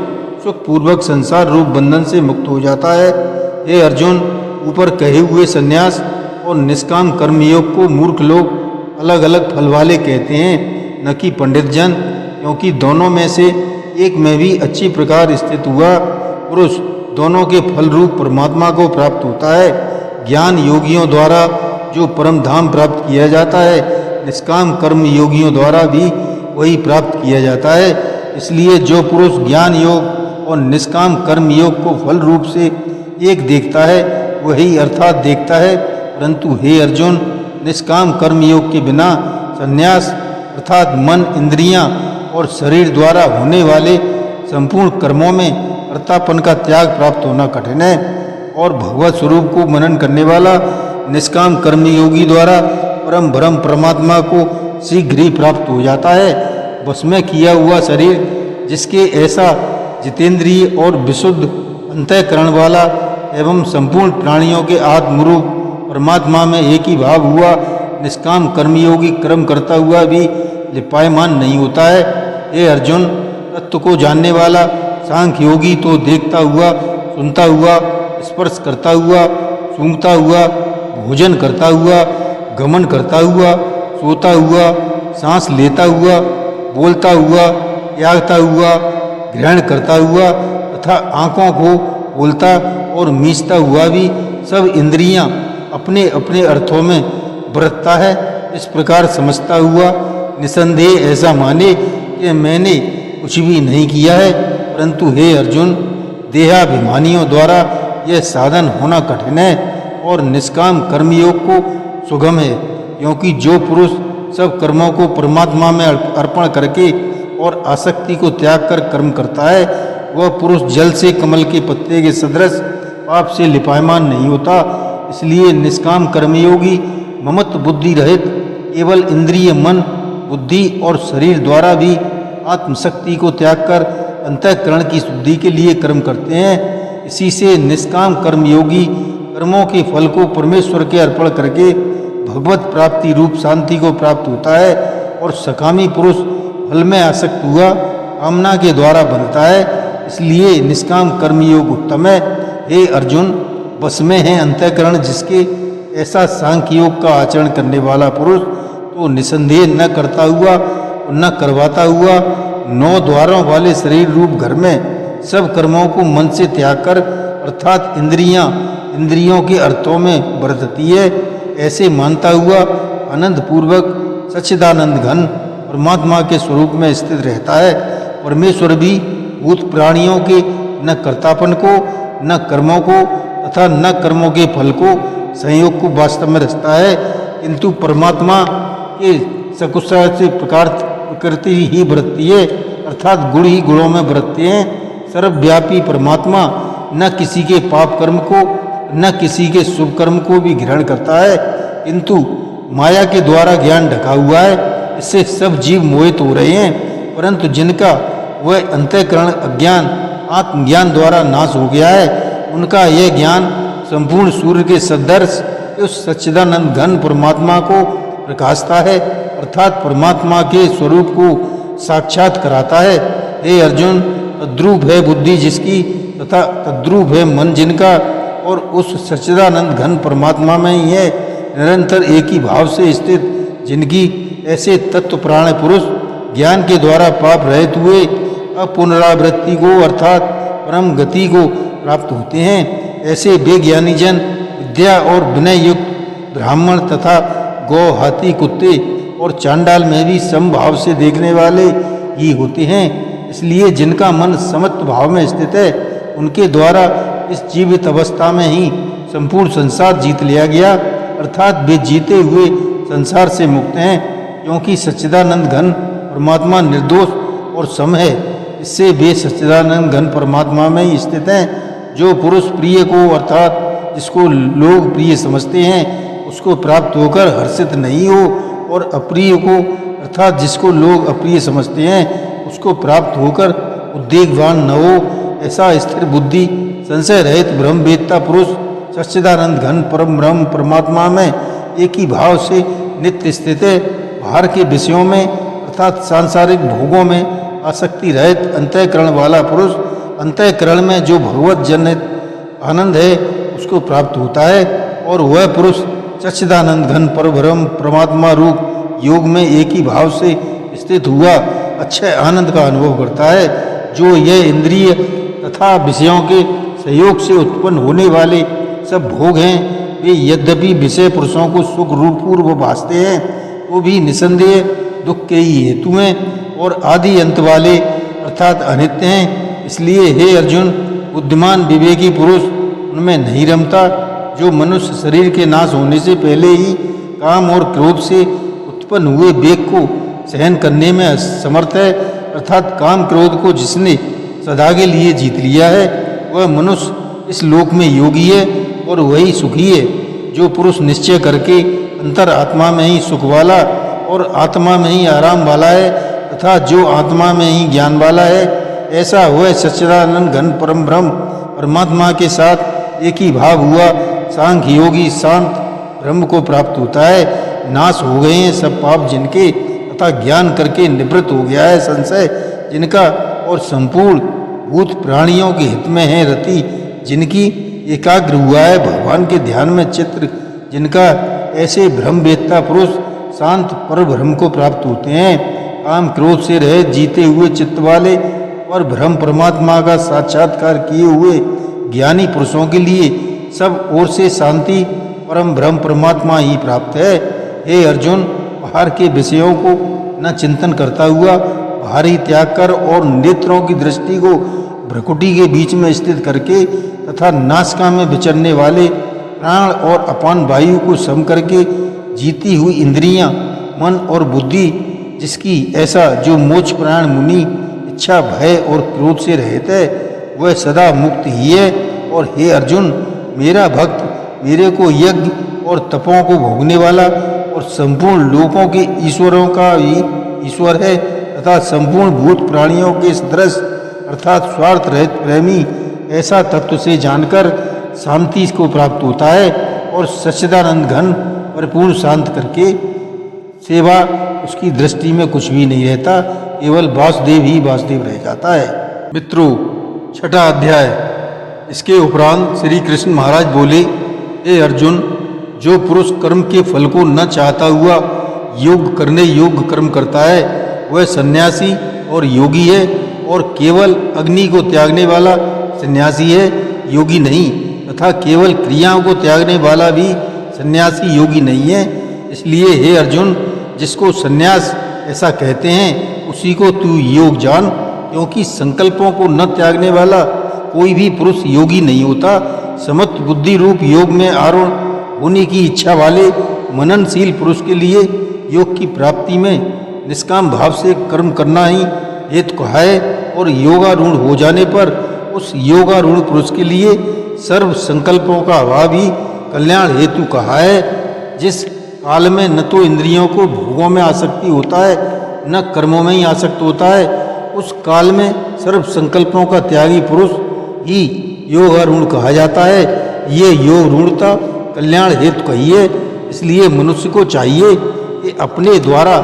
सुखपूर्वक संसार रूप बंधन से मुक्त हो जाता है। हे अर्जुन, ऊपर कहे हुए संन्यास और निष्काम कर्मयोग को मूर्ख लोग अलग अलग फल वाले कहते हैं, न कि पंडित जन, क्योंकि दोनों में से एक में भी अच्छी प्रकार स्थित हुआ पुरुष दोनों के फल रूप परमात्मा को प्राप्त होता है। ज्ञान योगियों द्वारा जो परम धाम प्राप्त किया जाता है, निष्काम कर्म योगियों द्वारा भी वही प्राप्त किया जाता है। इसलिए जो पुरुष ज्ञान योग और निष्काम कर्म योग को फल रूप से एक देखता है, वही अर्थात देखता है। परंतु हे अर्जुन, निष्काम कर्म योग के बिना संन्यास अर्थात मन, इंद्रियां और शरीर द्वारा होने वाले संपूर्ण कर्मों में कर्तापन का त्याग प्राप्त होना कठिन है। और भगवत स्वरूप को मनन करने वाला निष्काम कर्मयोगी द्वारा परम ब्रह्म परमात्मा को शीघ्र ही प्राप्त हो जाता है। बस में किया हुआ शरीर जिसके ऐसा जितेंद्रिय और विशुद्ध अंतःकरण वाला एवं संपूर्ण प्राणियों के आत्मरूप परमात्मा में एक ही भाव हुआ निष्काम कर्मयोगी कर्म करता हुआ भी लिपायमान नहीं होता है। हे अर्जुन, तत्व को जानने वाला सांख्य योगी तो देखता हुआ, सुनता हुआ, स्पर्श करता हुआ, सूंघता हुआ, भोजन करता हुआ, गमन करता हुआ, सोता हुआ, सांस लेता हुआ, बोलता हुआ, त्यागता हुआ, ग्रहण करता हुआ तथा आँखों को बोलता और मींचता हुआ भी सब इंद्रियां अपने अपने अर्थों में बरतता है। इस प्रकार समझता हुआ निसंदेह ऐसा माने कि मैंने कुछ भी नहीं किया है, परंतु हे अर्जुन, देहाभिमानियों द्वारा यह साधन होना कठिन है और निष्काम कर्मयोग को सुगम है, क्योंकि जो पुरुष सब कर्मों को परमात्मा में अर्पण करके और आसक्ति को त्याग कर कर्म करता है, वह पुरुष जल से कमल के पत्ते के सदृश पाप से लिपायमान नहीं होता। इसलिए निष्काम कर्मयोगी ममत्व बुद्धि रहित केवल इंद्रिय, मन, बुद्धि और शरीर द्वारा भी आत्मशक्ति को त्याग कर अंतःकरण की शुद्धि के लिए कर्म करते हैं। इसी से निष्काम कर्मयोगी कर्मों के फल को परमेश्वर के अर्पण करके भगवत प्राप्ति रूप शांति को प्राप्त होता है, और सकामी पुरुष फल में आसक्त हुआ कामना के द्वारा बनता है। इसलिए निष्काम कर्मयोग उत्तम है। हे अर्जुन, बस में है अंतःकरण जिसके, ऐसा सांख्य योग का आचरण करने वाला पुरुष तो निसंदेह न करता हुआ और न करवाता हुआ 9 द्वारों वाले शरीर रूप घर में सब कर्मों को मन से त्याग कर अर्थात इंद्रियों के अर्थों में बरतती है, ऐसे मानता हुआ आनंद पूर्वक सच्चिदानंद घन परमात्मा के स्वरूप में स्थित रहता है। परमेश्वर भी भूत प्राणियों के न कर्तापन को, न कर्मों को तथा न कर्मों के फल को, संयोग को वास्तव में रचता है, किंतु परमात्मा के सकुशल से प्रकृति ही बरतती है, अर्थात गुण ही गुणों में बरतते हैं। सर्वव्यापी परमात्मा न किसी के पाप कर्म को, न किसी के शुभ कर्म को भी ग्रहण करता है, किंतु माया के द्वारा ज्ञान ढका हुआ है। इससे सब जीव मोहित हो रहे हैं, परंतु जिनका वह अंतःकरण अज्ञान आत्मज्ञान द्वारा नाश हो गया है, उनका यह ज्ञान संपूर्ण सूर्य के सदृश उस सच्चिदानंद घन परमात्मा को प्रकाशता है, अर्थात परमात्मा के स्वरूप को साक्षात कराता है। हे अर्जुन, तद्रूप है बुद्धि जिसकी तथा तद्रूप है मन जिनका, और उस सच्चिदानंद घन परमात्मा में ही है निरंतर एक ही भाव से स्थित जिनकी, ऐसे तत्व प्राण पुरुष ज्ञान के द्वारा पाप रहित हुए अपुनरावृत्ति को अर्थात परम गति को प्राप्त होते हैं। ऐसे बेज्ञानी जन विद्या और विनय युक्त ब्राह्मण तथा गौ, हाथी, कुत्ते और चांडाल में भी समभाव से देखने वाले ही होते हैं। इसलिए जिनका मन समत्व भाव में स्थित है, उनके द्वारा इस जीवित अवस्था में ही संपूर्ण संसार जीत लिया गया, अर्थात वे जीते हुए संसार से मुक्त हैं, क्योंकि सच्चिदानंद घन परमात्मा निर्दोष और सम है। इससे वे सच्चिदानंद घन परमात्मा में ही स्थित हैं। जो पुरुष प्रिय को अर्थात जिसको लोग प्रिय समझते हैं उसको प्राप्त होकर हर्षित नहीं हो, और अप्रिय को अर्थात जिसको लोग अप्रिय समझते हैं उसको प्राप्त होकर उद्वेगवान न हो, ऐसा स्थिर बुद्धि संशय रहित ब्रह्मवेत्ता पुरुष सच्चिदानंद घन परम ब्रह्म परमात्मा में एक ही भाव से नित्य स्थित है। बाहर के विषयों में अर्थात सांसारिक भोगों में आसक्ति रहित अंतःकरण वाला पुरुष अंतःकरण में जो भगवत जनित आनंद है उसको प्राप्त होता है, और वह पुरुष सच्चिदानंद घन परब्रह्म परमात्मा रूप योग में एक ही भाव से स्थित हुआ अक्षय आनंद का अनुभव करता है। जो यह इंद्रिय तथा विषयों के सहयोग से उत्पन्न होने वाले सब भोग हैं, वे यद्यपि विषय पुरुषों को सुख रूप पूर्व भासते हैं, तो भी निसंदेह दुख के ही हेतु हैं और आदि अंत वाले अर्थात अनित्य हैं। इसलिए हे अर्जुन, बुद्धिमान विवेकी पुरुष उनमें नहीं रमता। जो मनुष्य शरीर के नाश होने से पहले ही काम और क्रोध से उत्पन्न हुए वेग को सहन करने में असमर्थ है, अर्थात काम क्रोध को जिसने सदा के लिए जीत लिया है, वह मनुष्य इस लोक में योगी है और वही सुखी है। जो पुरुष निश्चय करके अंतर आत्मा में ही सुख वाला और आत्मा में ही आराम वाला है तथा जो आत्मा में ही ज्ञान वाला है, ऐसा वह सच्चिदानंद घन परम ब्रह्म परमात्मा के साथ एक ही भाव हुआ सांख्य योगी शांत ब्रह्म को प्राप्त होता है। नाश हो गए हैं सब पाप जिनके, तथा ज्ञान करके निवृत्त हो गया है संशय जिनका, और संपूर्ण भूत प्राणियों के हित में है रति जिनकी, एकाग्र हुआ है भगवान के ध्यान में चित्र जिनका। ऐसे ब्रह्मवेत्ता पुरुष शांत पर ब्रह्म को प्राप्त होते हैं। काम क्रोध से रहित जीते हुए चित्त वाले और ब्रह्म परमात्मा का साक्षात्कार किए हुए ज्ञानी पुरुषों के लिए सब ओर से शांति परम ब्रह्म परमात्मा ही प्राप्त है। हे अर्जुन, बाहर के विषयों को न चिंतन करता हुआ भारी त्याग कर और नेत्रों की दृष्टि को भ्रकुटी के बीच में स्थित करके तथा नासिका में विचरने वाले प्राण और अपान वायु को सम करके जीती हुई इंद्रियां, मन और बुद्धि जिसकी ऐसा जो मोक्ष प्राण मुनि इच्छा, भय और क्रोध से रहित है, वह सदा मुक्त ही है। और हे अर्जुन, मेरा भक्त मेरे को यज्ञ और तपों को भोगने वाला और संपूर्ण लोकों के ईश्वरों का भी ईश्वर है तथा संपूर्ण भूत प्राणियों के सदृश अर्थात स्वार्थ रहित प्रेमी ऐसा तत्व से जानकर शांति को प्राप्त होता है और सच्चिदानंद घन परिपूर्ण शांत करके सेवा उसकी दृष्टि में कुछ भी नहीं रहता, केवल वासुदेव ही वासुदेव रह जाता है। मित्रों, छठा अध्याय। इसके उपरांत श्री कृष्ण महाराज बोले, हे अर्जुन, जो पुरुष कर्म के फल को न चाहता हुआ योग करने योग्य कर्म करता है, वह सन्यासी और योगी है, और केवल अग्नि को त्यागने वाला सन्यासी है, योगी नहीं, तथा केवल क्रियाओं को त्यागने वाला भी सन्यासी योगी नहीं है। इसलिए हे अर्जुन, जिसको सन्यास ऐसा कहते हैं उसी को तू योग जान, क्योंकि संकल्पों को न त्यागने वाला कोई भी पुरुष योगी नहीं होता। समत्व बुद्धि रूप योग में आरूढ़ होने की इच्छा वाले मननशील पुरुष के लिए योग की प्राप्ति में निष्काम भाव से कर्म करना ही हेतु कहा है, और योगारूढ़ हो जाने पर उस योगारूढ़ पुरुष के लिए सर्व संकल्पों का अभाव ही कल्याण हेतु कहा है। जिस काल में न तो इंद्रियों को भोगों में आसक्ति होता है न कर्मों में ही आसक्त होता है, उस काल में सर्व संकल्पों का त्यागी पुरुष ही योगारूढ़ कहा जाता है। ये योगारूढ़ता कल्याण हेतु कही है। इसलिए मनुष्य को चाहिए कि अपने द्वारा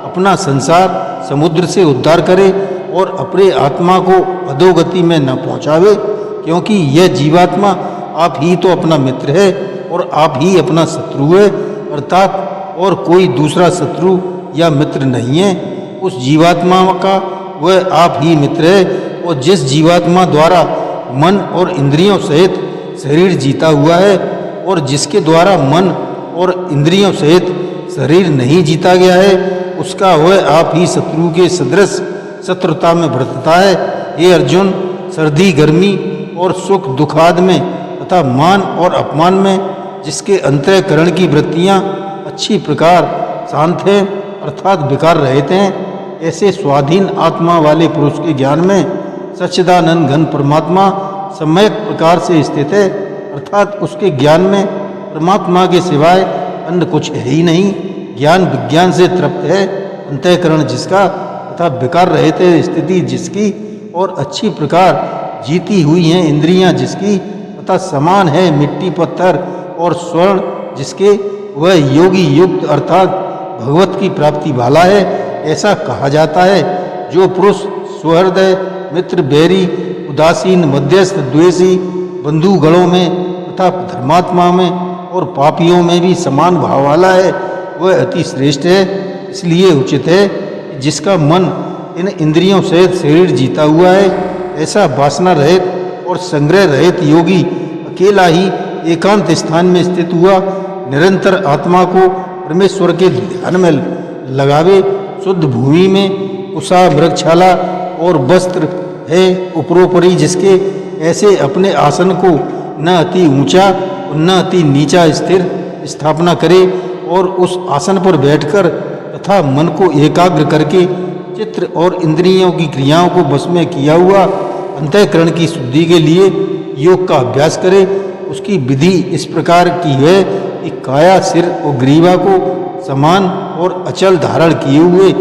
अपना संसार समुद्र से उद्धार करे और अपने आत्मा को अधोगति में न पहुँचावे, क्योंकि यह जीवात्मा आप ही तो अपना मित्र है और आप ही अपना शत्रु है, अर्थात और कोई दूसरा शत्रु या मित्र नहीं है। उस जीवात्मा का वह आप ही मित्र है, और जिस जीवात्मा द्वारा मन और इंद्रियों सहित शरीर जीता हुआ है और जिसके द्वारा मन और इंद्रियों सहित शरीर नहीं जीता गया है, उसका वह आप ही शत्रु के सदृश शत्रुता में बरतता है। हे अर्जुन, सर्दी गर्मी और सुख दुखाद में तथा मान और अपमान में जिसके अंतःकरण की वृत्तियां अच्छी प्रकार शांत हैं अर्थात विकार रहित हैं, ऐसे स्वाधीन आत्मा वाले पुरुष के ज्ञान में सच्चिदानंद घन परमात्मा सम्यक प्रकार से स्थित है, अर्थात उसके ज्ञान में परमात्मा के सिवाय अन्य कुछ है ही नहीं। ज्ञान विज्ञान से तृप्त है, अंतःकरण जिसका तथा विकार रहित स्थिति जिसकी और अच्छी प्रकार जीती हुई हैं इंद्रियां जिसकी तथा समान है मिट्टी पत्थर और स्वर्ण जिसके, वह योगी युक्त अर्थात भगवत की प्राप्ति वाला है, ऐसा कहा जाता है। जो पुरुष स्वहृदय मित्र बैरी उदासीन मध्यस्थ द्वेषी बंधुगणों में तथा धर्मात्मा में और पापियों में भी समान भाव वाला है, वह अति श्रेष्ठ है। इसलिए उचित है कि जिसका मन इन इंद्रियों सहित शरीर जीता हुआ है, ऐसा वासना रहित और संग्रह रहित योगी अकेला ही एकांत स्थान में स्थित हुआ निरंतर आत्मा को परमेश्वर के ध्यान में लगावे। शुद्ध भूमि में कुशा मृगशाला और वस्त्र है उपरोपरि जिसके, ऐसे अपने आसन को न अति ऊंचा और न अति नीचा स्थिर स्थापना करे और उस आसन पर बैठकर तथा मन को एकाग्र करके चित्र और इंद्रियों की क्रियाओं को बस में किया हुआ अंतःकरण की शुद्धि के लिए योग का अभ्यास करे। उसकी विधि इस प्रकार की है कि काया सिर और ग्रीवा को समान और अचल धारण किए हुए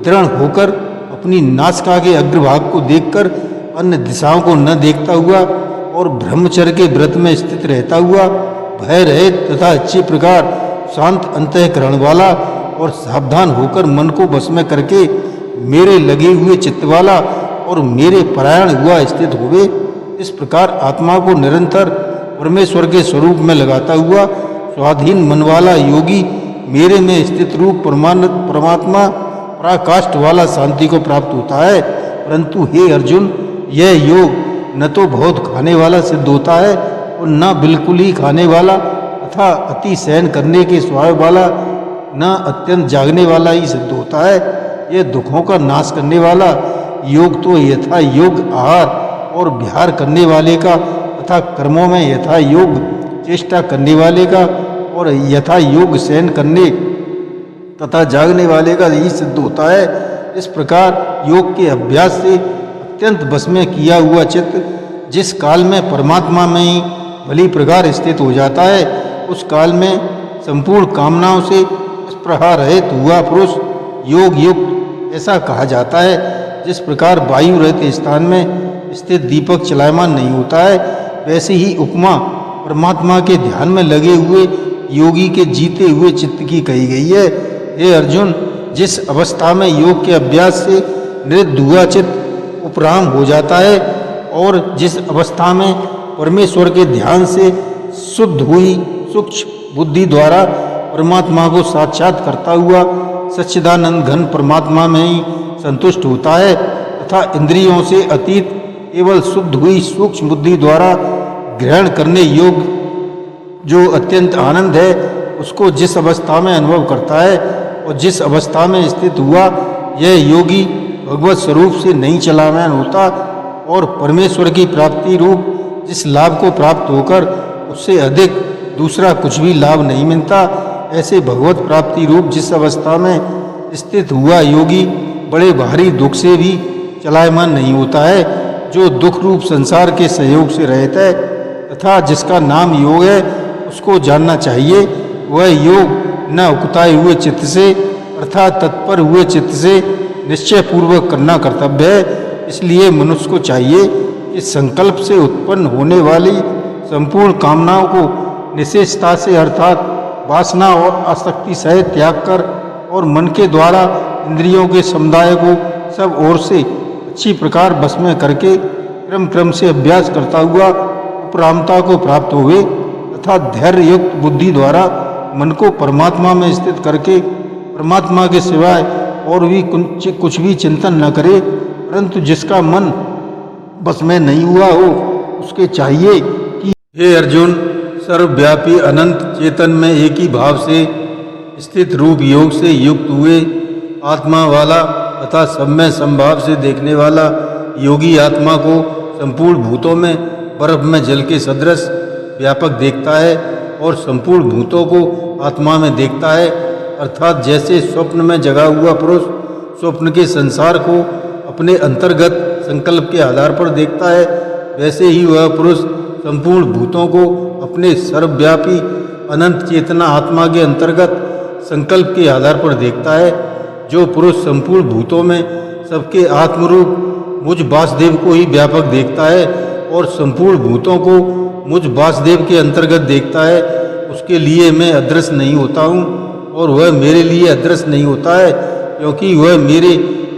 दृढ़ होकर अपनी नासिका के अग्रभाग को देखकर अन्य दिशाओं को न देखता हुआ और ब्रह्मचर्य के व्रत में स्थित रहता हुआ भय रहित तथा अच्छी प्रकार शांत अंतःकरण वाला और सावधान होकर मन को बस में करके मेरे लगे हुए चित्त वाला और मेरे परायण हुआ स्थित होवे। इस प्रकार आत्मा को निरंतर परमेश्वर के स्वरूप में लगाता हुआ स्वाधीन मन वाला योगी मेरे में स्थित रूप परमात्मा पराकाष्ठ वाला शांति को प्राप्त होता है। परंतु हे अर्जुन, यह योग न तो बहुत खाने वाला सिद्ध होता है और न बिल्कुल ही खाने वाला तथा अति सहन करने के स्वभाव वाला न अत्यंत जागने वाला ही सिद्ध होता है। ये दुखों का नाश करने वाला योग तो यथा योग आहार और विहार करने वाले का तथा कर्मों में यथा योग चेष्टा करने वाले का और यथा योग शयन करने तथा जागने वाले का ही सिद्ध होता है। इस प्रकार योग के अभ्यास से अत्यंत बस में किया हुआ चित्त जिस काल में परमात्मा में ही भली प्रकार स्थित हो जाता है, उस काल में संपूर्ण कामनाओं से स्पृहा रहित हुआ पुरुष योग युक्त ऐसा कहा जाता है। जिस प्रकार वायु रहते स्थान में स्थित दीपक चलायमान नहीं होता है, वैसे ही उपमा परमात्मा के ध्यान में लगे हुए योगी के जीते हुए चित्त की कही गई है। हे अर्जुन, जिस अवस्था में योग के अभ्यास से निरुद्ध हुआ चित्त उपराम हो जाता है और जिस अवस्था में परमेश्वर के ध्यान से शुद्ध हुई सूक्ष्म बुद्धि द्वारा परमात्मा को साक्षात करता हुआ सच्चिदानंद घन परमात्मा में ही संतुष्ट होता है तथा इंद्रियों से अतीत केवल शुद्ध हुई सूक्ष्म बुद्धि द्वारा ग्रहण करने योग्य जो अत्यंत आनंद है, उसको जिस अवस्था में अनुभव करता है और जिस अवस्था में स्थित हुआ यह योगी भगवत स्वरूप से नहीं चलायमान होता और परमेश्वर की प्राप्ति रूप जिस लाभ को प्राप्त होकर उससे अधिक दूसरा कुछ भी लाभ नहीं मिलता, ऐसे भगवत प्राप्ति रूप जिस अवस्था में स्थित हुआ योगी बड़े भारी दुख से भी चलायमान नहीं होता है, जो दुख रूप संसार के सहयोग से रहित है तथा जिसका नाम योग है, उसको जानना चाहिए। वह योग न उकताए हुए चित्त से अर्थात तत्पर हुए चित्त से निश्चय पूर्वक करना कर्तव्य है। इसलिए मनुष्य को चाहिए कि संकल्प से उत्पन्न होने वाली संपूर्ण कामनाओं को निशेषता से अर्थात वासना और आसक्ति सहित त्याग कर और मन के द्वारा इंद्रियों के समुदाय को सब ओर से अच्छी प्रकार बस में करके क्रम क्रम से अभ्यास करता हुआ उपरामता को प्राप्त हुए तथा धैर्य युक्त बुद्धि द्वारा मन को परमात्मा में स्थित करके परमात्मा के सिवाय और भी कुछ भी चिंतन न करे, परंतु जिसका मन बस में नहीं हुआ हो उसके चाहिए कि हे अर्जुन, सर्वव्यापी अनंत चेतन में एक ही भाव से स्थित रूप योग से युक्त हुए आत्मा वाला तथा सब में समभाव से देखने वाला योगी आत्मा को संपूर्ण भूतों में बर्फ में जल के सदृश व्यापक देखता है और संपूर्ण भूतों को आत्मा में देखता है। अर्थात जैसे स्वप्न में जगा हुआ पुरुष स्वप्न के संसार को अपने अंतर्गत संकल्प के आधार पर देखता है, वैसे ही वह पुरुष संपूर्ण भूतों को अपने सर्वव्यापी अनंत चेतना आत्मा के अंतर्गत संकल्प के आधार पर देखता है। जो पुरुष संपूर्ण भूतों में सबके आत्मरूप मुझ वासुदेव को ही व्यापक देखता है और संपूर्ण भूतों को मुझ वासुदेव के अंतर्गत देखता है, उसके लिए मैं अदृश्य नहीं होता हूँ और वह मेरे लिए अदृश्य नहीं होता है, क्योंकि वह मेरे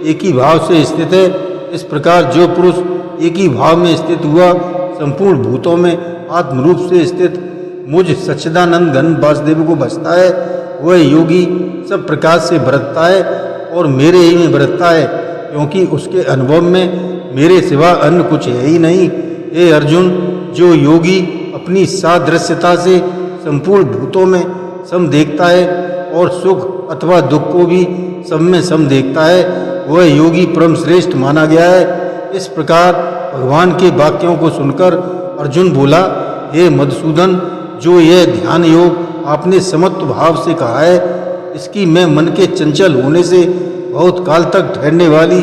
एक ही भाव से स्थित है। इस प्रकार जो पुरुष एक ही भाव में स्थित हुआ संपूर्ण भूतों में आत्मरूप से स्थित मुझ सच्चिदानंद घन वासुदेव को भजता है, वह योगी सब प्रकार से बरतता है और मेरे ही में बरतता है, क्योंकि उसके अनुभव में मेरे सिवा अन्य कुछ है ही नहीं। हे अर्जुन, जो योगी अपनी सादृश्यता से संपूर्ण भूतों में सम देखता है और सुख अथवा दुख को भी सब में सम देखता है, वह योगी परम श्रेष्ठ माना गया है। इस प्रकार भगवान के वाक्यों को सुनकर अर्जुन बोला, हे मधुसूदन, जो यह ध्यान योग आपने समत्व भाव से कहा है, इसकी मैं मन के चंचल होने से बहुत काल तक ठहरने वाली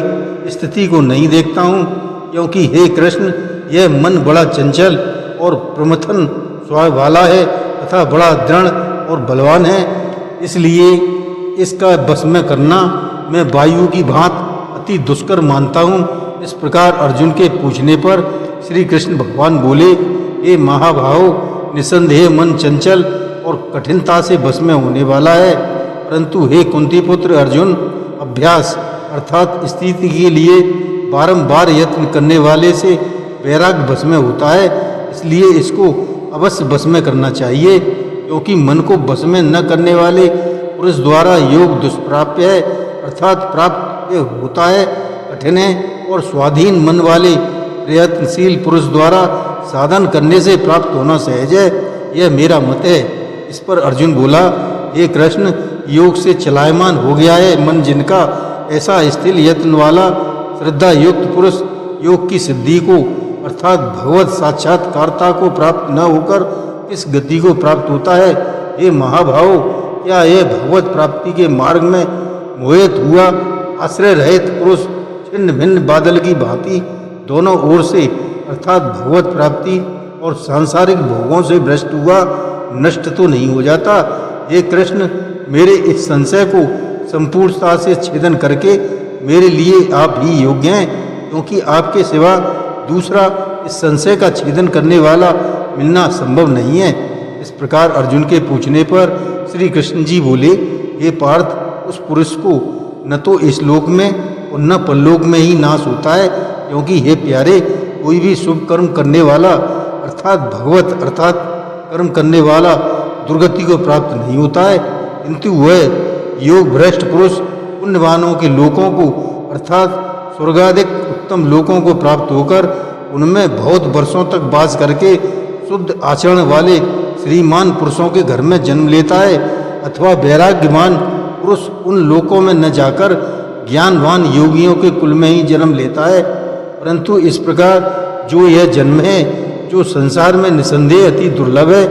स्थिति को नहीं देखता हूँ, क्योंकि हे कृष्ण, यह मन बड़ा चंचल और प्रमथन स्वभाव वाला है तथा बड़ा दृढ़ और बलवान है। इसलिए इसका बस में करना मैं वायु की भांति अति दुष्कर मानता हूँ। इस प्रकार अर्जुन के पूछने पर श्री कृष्ण भगवान बोले, हे महाभाव, निसंदेह मन चंचल और कठिनता से बस में होने वाला है, परंतु हे कुंती पुत्र अर्जुन, अभ्यास अर्थात स्थिति के लिए बारंबार यत्न करने वाले से वैराग्य बस में होता है। इसलिए इसको अवश्य बस में करना चाहिए, क्योंकि मन को बस में न करने वाले पुरुष द्वारा योग दुष्प्राप्य है, अर्थात प्राप्त होता है कठिन है, और स्वाधीन मन वाले प्रयत्नशील पुरुष द्वारा साधन करने से प्राप्त होना सहज है। यह मेरा मत है। इस पर अर्जुन बोला, हे कृष्ण, योग से चलायमान हो गया है मन जिनका, ऐसा स्थिर यत्न वाला श्रद्धा युक्त पुरुष योग की सिद्धि को अर्थात भगवत साक्षात्कारता को प्राप्त न होकर इस गति को प्राप्त होता है। ये महाभाव, क्या यह भगवत प्राप्ति के मार्ग में मोहित हुआ आश्रय रहित पुरुष छिन्न भिन्न बादल की भांति दोनों ओर से अर्थात भगवत प्राप्ति और सांसारिक भोगों से भ्रष्ट हुआ नष्ट तो नहीं हो जाता? हे कृष्ण, मेरे इस संशय को संपूर्णता से छेदन करके मेरे लिए आप ही योग्य हैं, क्योंकि आपके सिवा दूसरा इस संशय का छेदन करने वाला मिलना संभव नहीं है। इस प्रकार अर्जुन के पूछने पर श्री कृष्ण जी बोले, हे पार्थ, उस पुरुष को न तो इस लोक में और न परलोक में ही नाश होता है, क्योंकि हे प्यारे, कोई भी शुभ कर्म करने वाला अर्थात भगवत अर्थात कर्म करने वाला दुर्गति को प्राप्त नहीं होता है, किंतु वह योग भ्रष्ट पुरुष पुण्यवानों के लोकों को अर्थात स्वर्गाधिक उत्तम लोकों को प्राप्त होकर उनमें बहुत वर्षों तक वास करके शुद्ध आचरण वाले श्रीमान पुरुषों के घर में जन्म लेता है, अथवा वैराग्यवान पुरुष उन लोकों में न जाकर ज्ञानवान योगियों के कुल में ही जन्म लेता है। परंतु इस प्रकार जो यह जन्म है, जो संसार में निसंदेह अति दुर्लभ है,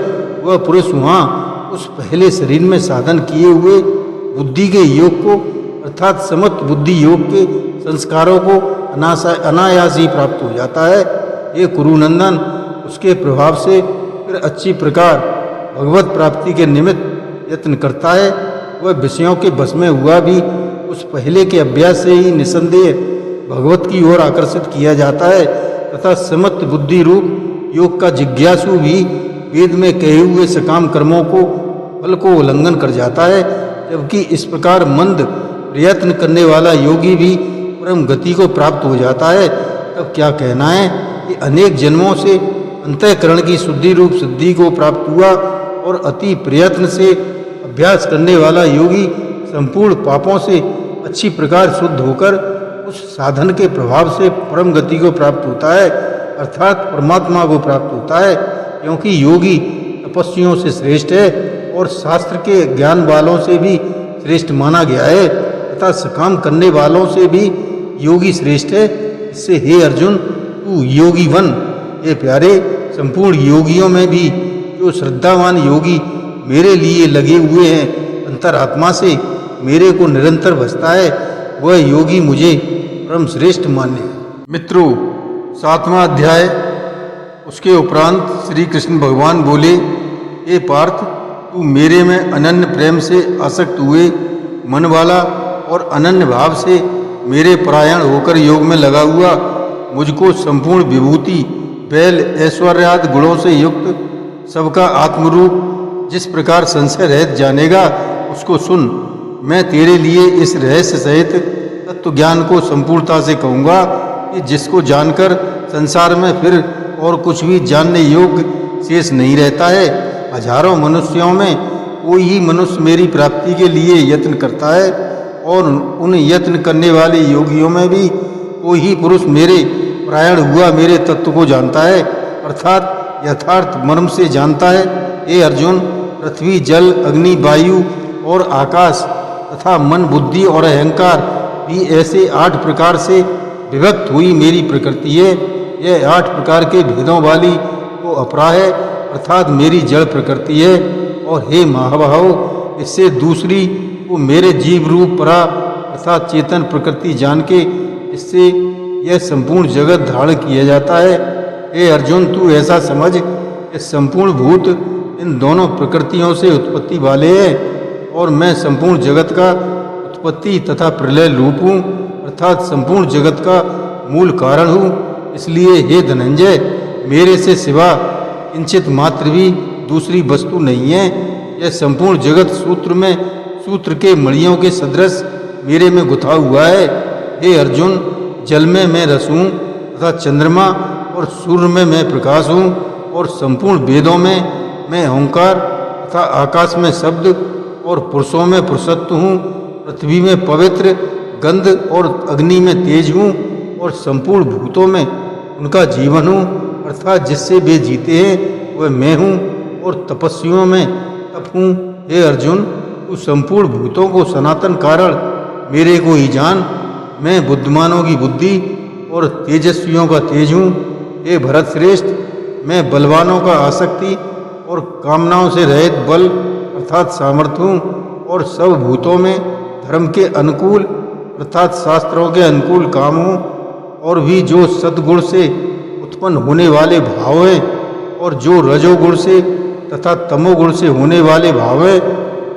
वह पुरुष वहाँ उस पहले शरीर में साधन किए हुए बुद्धि के योग को अर्थात समत्व बुद्धि योग के संस्कारों को अनायास ही प्राप्त हो जाता है। ये कुरुनंदन, उसके प्रभाव से फिर अच्छी प्रकार भगवत प्राप्ति के निमित्त यत्न करता है। वह विषयों के बस में हुआ भी उस पहले के अभ्यास से ही निसंदेह भगवत की ओर आकर्षित किया जाता है, तथा समत्व बुद्धि रूप योग का जिज्ञासु भी वेद में कहे हुए सकाम कर्मों को फल को उल्लंघन कर जाता है। जबकि इस प्रकार मंद प्रयत्न करने वाला योगी भी परम गति को प्राप्त हो जाता है। तब क्या कहना है कि अनेक जन्मों से अंतःकरण की शुद्धि रूप सिद्धि को प्राप्त हुआ और अति प्रयत्न से अभ्यास करने वाला योगी संपूर्ण पापों से अच्छी प्रकार शुद्ध होकर उस साधन के प्रभाव से परम गति को प्राप्त होता है, अर्थात परमात्मा को प्राप्त होता है। क्योंकि योगी तपस्वियों से श्रेष्ठ है और शास्त्र के ज्ञान वालों से भी श्रेष्ठ माना गया है, तथा सकाम करने वालों से भी योगी श्रेष्ठ है। इससे हे अर्जुन, तू योगी बन। हे प्यारे, संपूर्ण योगियों में भी जो श्रद्धावान योगी मेरे लिए लगे हुए हैं, अंतरात्मा से मेरे को निरंतर भजता है, वह योगी मुझे परम श्रेष्ठ माने। मित्रों, 7वां अध्याय, उसके उपरांत श्री कृष्ण भगवान बोले, हे पार्थ, तू मेरे में अनन्य प्रेम से आसक्त हुए मन वाला और अनन्य भाव से मेरे परायण होकर योग में लगा हुआ मुझको संपूर्ण विभूति बैल ऐश्वर्यादि गुणों से युक्त सबका आत्मरूप जिस प्रकार संशय रहित जानेगा, उसको सुन। मैं तेरे लिए इस रहस्य सहित तत्व ज्ञान को संपूर्णता से कहूँगा कि जिसको जानकर संसार में फिर और कुछ भी जानने योग्य शेष नहीं रहता है। हजारों मनुष्यों में कोई ही मनुष्य मेरी प्राप्ति के लिए यत्न करता है, और उन यत्न करने वाले योगियों में भी कोई ही पुरुष मेरे परायण हुआ मेरे तत्व को जानता है, अर्थात यथार्थ मर्म से जानता है। हे अर्जुन, पृथ्वी, जल, अग्नि, वायु और आकाश तथा मन, बुद्धि और अहंकार भी ऐसे 8 प्रकार से विभक्त हुई मेरी प्रकृति है। यह 8 प्रकार के भेदों वाली वो अपरा है, अर्थात मेरी जड़ प्रकृति है। और हे महाबाहो, इससे दूसरी वो मेरे जीव रूप परा अर्थात चेतन प्रकृति जान के इससे यह संपूर्ण जगत धारण किया जाता है। हे अर्जुन, तू ऐसा समझ कि संपूर्ण भूत इन दोनों प्रकृतियों से उत्पत्ति वाले हैं, और मैं संपूर्ण जगत का उत्पत्ति तथा प्रलय रूप हूँ, अर्थात संपूर्ण जगत का मूल कारण हूँ। इसलिए हे धनंजय, मेरे से सिवा किंचित मात्र भी दूसरी वस्तु नहीं है। यह संपूर्ण जगत सूत्र के मणियों के सदृश मेरे में गुथा हुआ है। हे अर्जुन, जल में मैं रस हूँ तथा चंद्रमा और सूर्य में मैं प्रकाश हूँ, और संपूर्ण वेदों में मैं ओंकार तथा आकाश में शब्द और पुरुषों में पुरुषत्व हूँ। पृथ्वी में पवित्र गंध और अग्नि में तेज हूँ, और संपूर्ण भूतों में उनका जीवन हूँ, अर्थात जिससे वे जीते हैं वह मैं हूँ, और तपस्वियों में तप हूँ। हे अर्जुन, तू संपूर्ण भूतों को सनातन कारण मेरे को ही जान। मैं बुद्धिमानों की बुद्धि और तेजस्वियों का तेज हूँ। हे भरत श्रेष्ठ, मैं बलवानों का आसक्ति और कामनाओं से रहित बल अर्थात सामर्थ्य हूँ और सब भूतों में धर्म के अनुकूल अर्थात शास्त्रों के अनुकूल काम हूँ। और भी जो सद्गुण से उत्पन्न होने वाले भाव हैं और जो रजोगुण से तथा तमोगुण से होने वाले भाव हैं,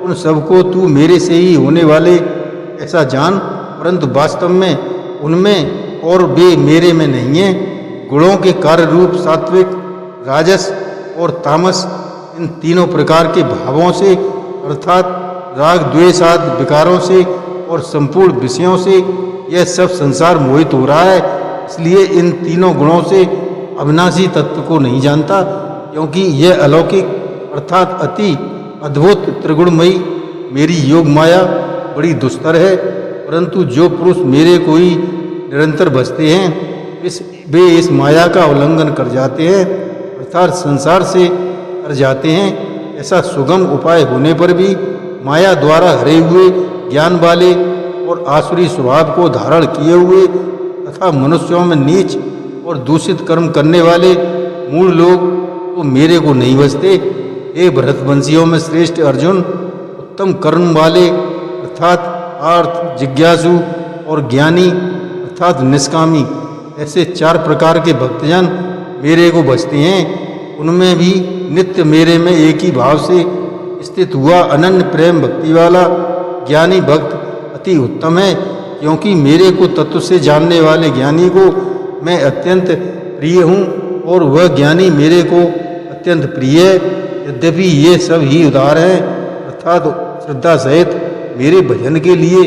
उन सबको तू मेरे से ही होने वाले ऐसा जान, परंतु वास्तव में उनमें और वे मेरे में नहीं हैं। गुणों के कार्य रूप सात्विक, राजस और तामस, इन तीनों प्रकार के भावों से अर्थात राग द्वेष आदि विकारों से और संपूर्ण विषयों से यह सब संसार मोहित हो रहा है। इसलिए इन तीनों गुणों से अविनाशी तत्व को नहीं जानता, क्योंकि यह अलौकिक अर्थात अति अद्भुत त्रिगुणमयी मेरी योग माया बड़ी दुस्तर है। परंतु जो पुरुष मेरे को ही निरंतर भजते हैं, वे इस माया का उल्लंघन कर जाते हैं अर्थात संसार से कर जाते हैं। ऐसा सुगम उपाय होने पर भी माया द्वारा हरे हुए ज्ञान वाले और आसुरी स्वभाव को धारण किए हुए तथा मनुष्यों में नीच और दूषित कर्म करने वाले मूल लोग तो मेरे को नहीं भजते। हे भरतवंशियों में श्रेष्ठ अर्जुन, उत्तम कर्म वाले अर्थात आर्थ, जिज्ञासु और ज्ञानी अर्थात निष्कामी, ऐसे चार प्रकार के भक्तजन मेरे को भजते हैं। उनमें भी नित्य मेरे में एक ही भाव से स्थित हुआ अनन्य प्रेम भक्ति वाला ज्ञानी भक्त अति उत्तम है, क्योंकि मेरे को तत्व से जानने वाले ज्ञानी को मैं अत्यंत प्रिय हूँ और वह ज्ञानी मेरे को अत्यंत प्रिय है। यद्यपि ये सब ही उदार हैं अर्थात श्रद्धा सहित मेरे भजन के लिए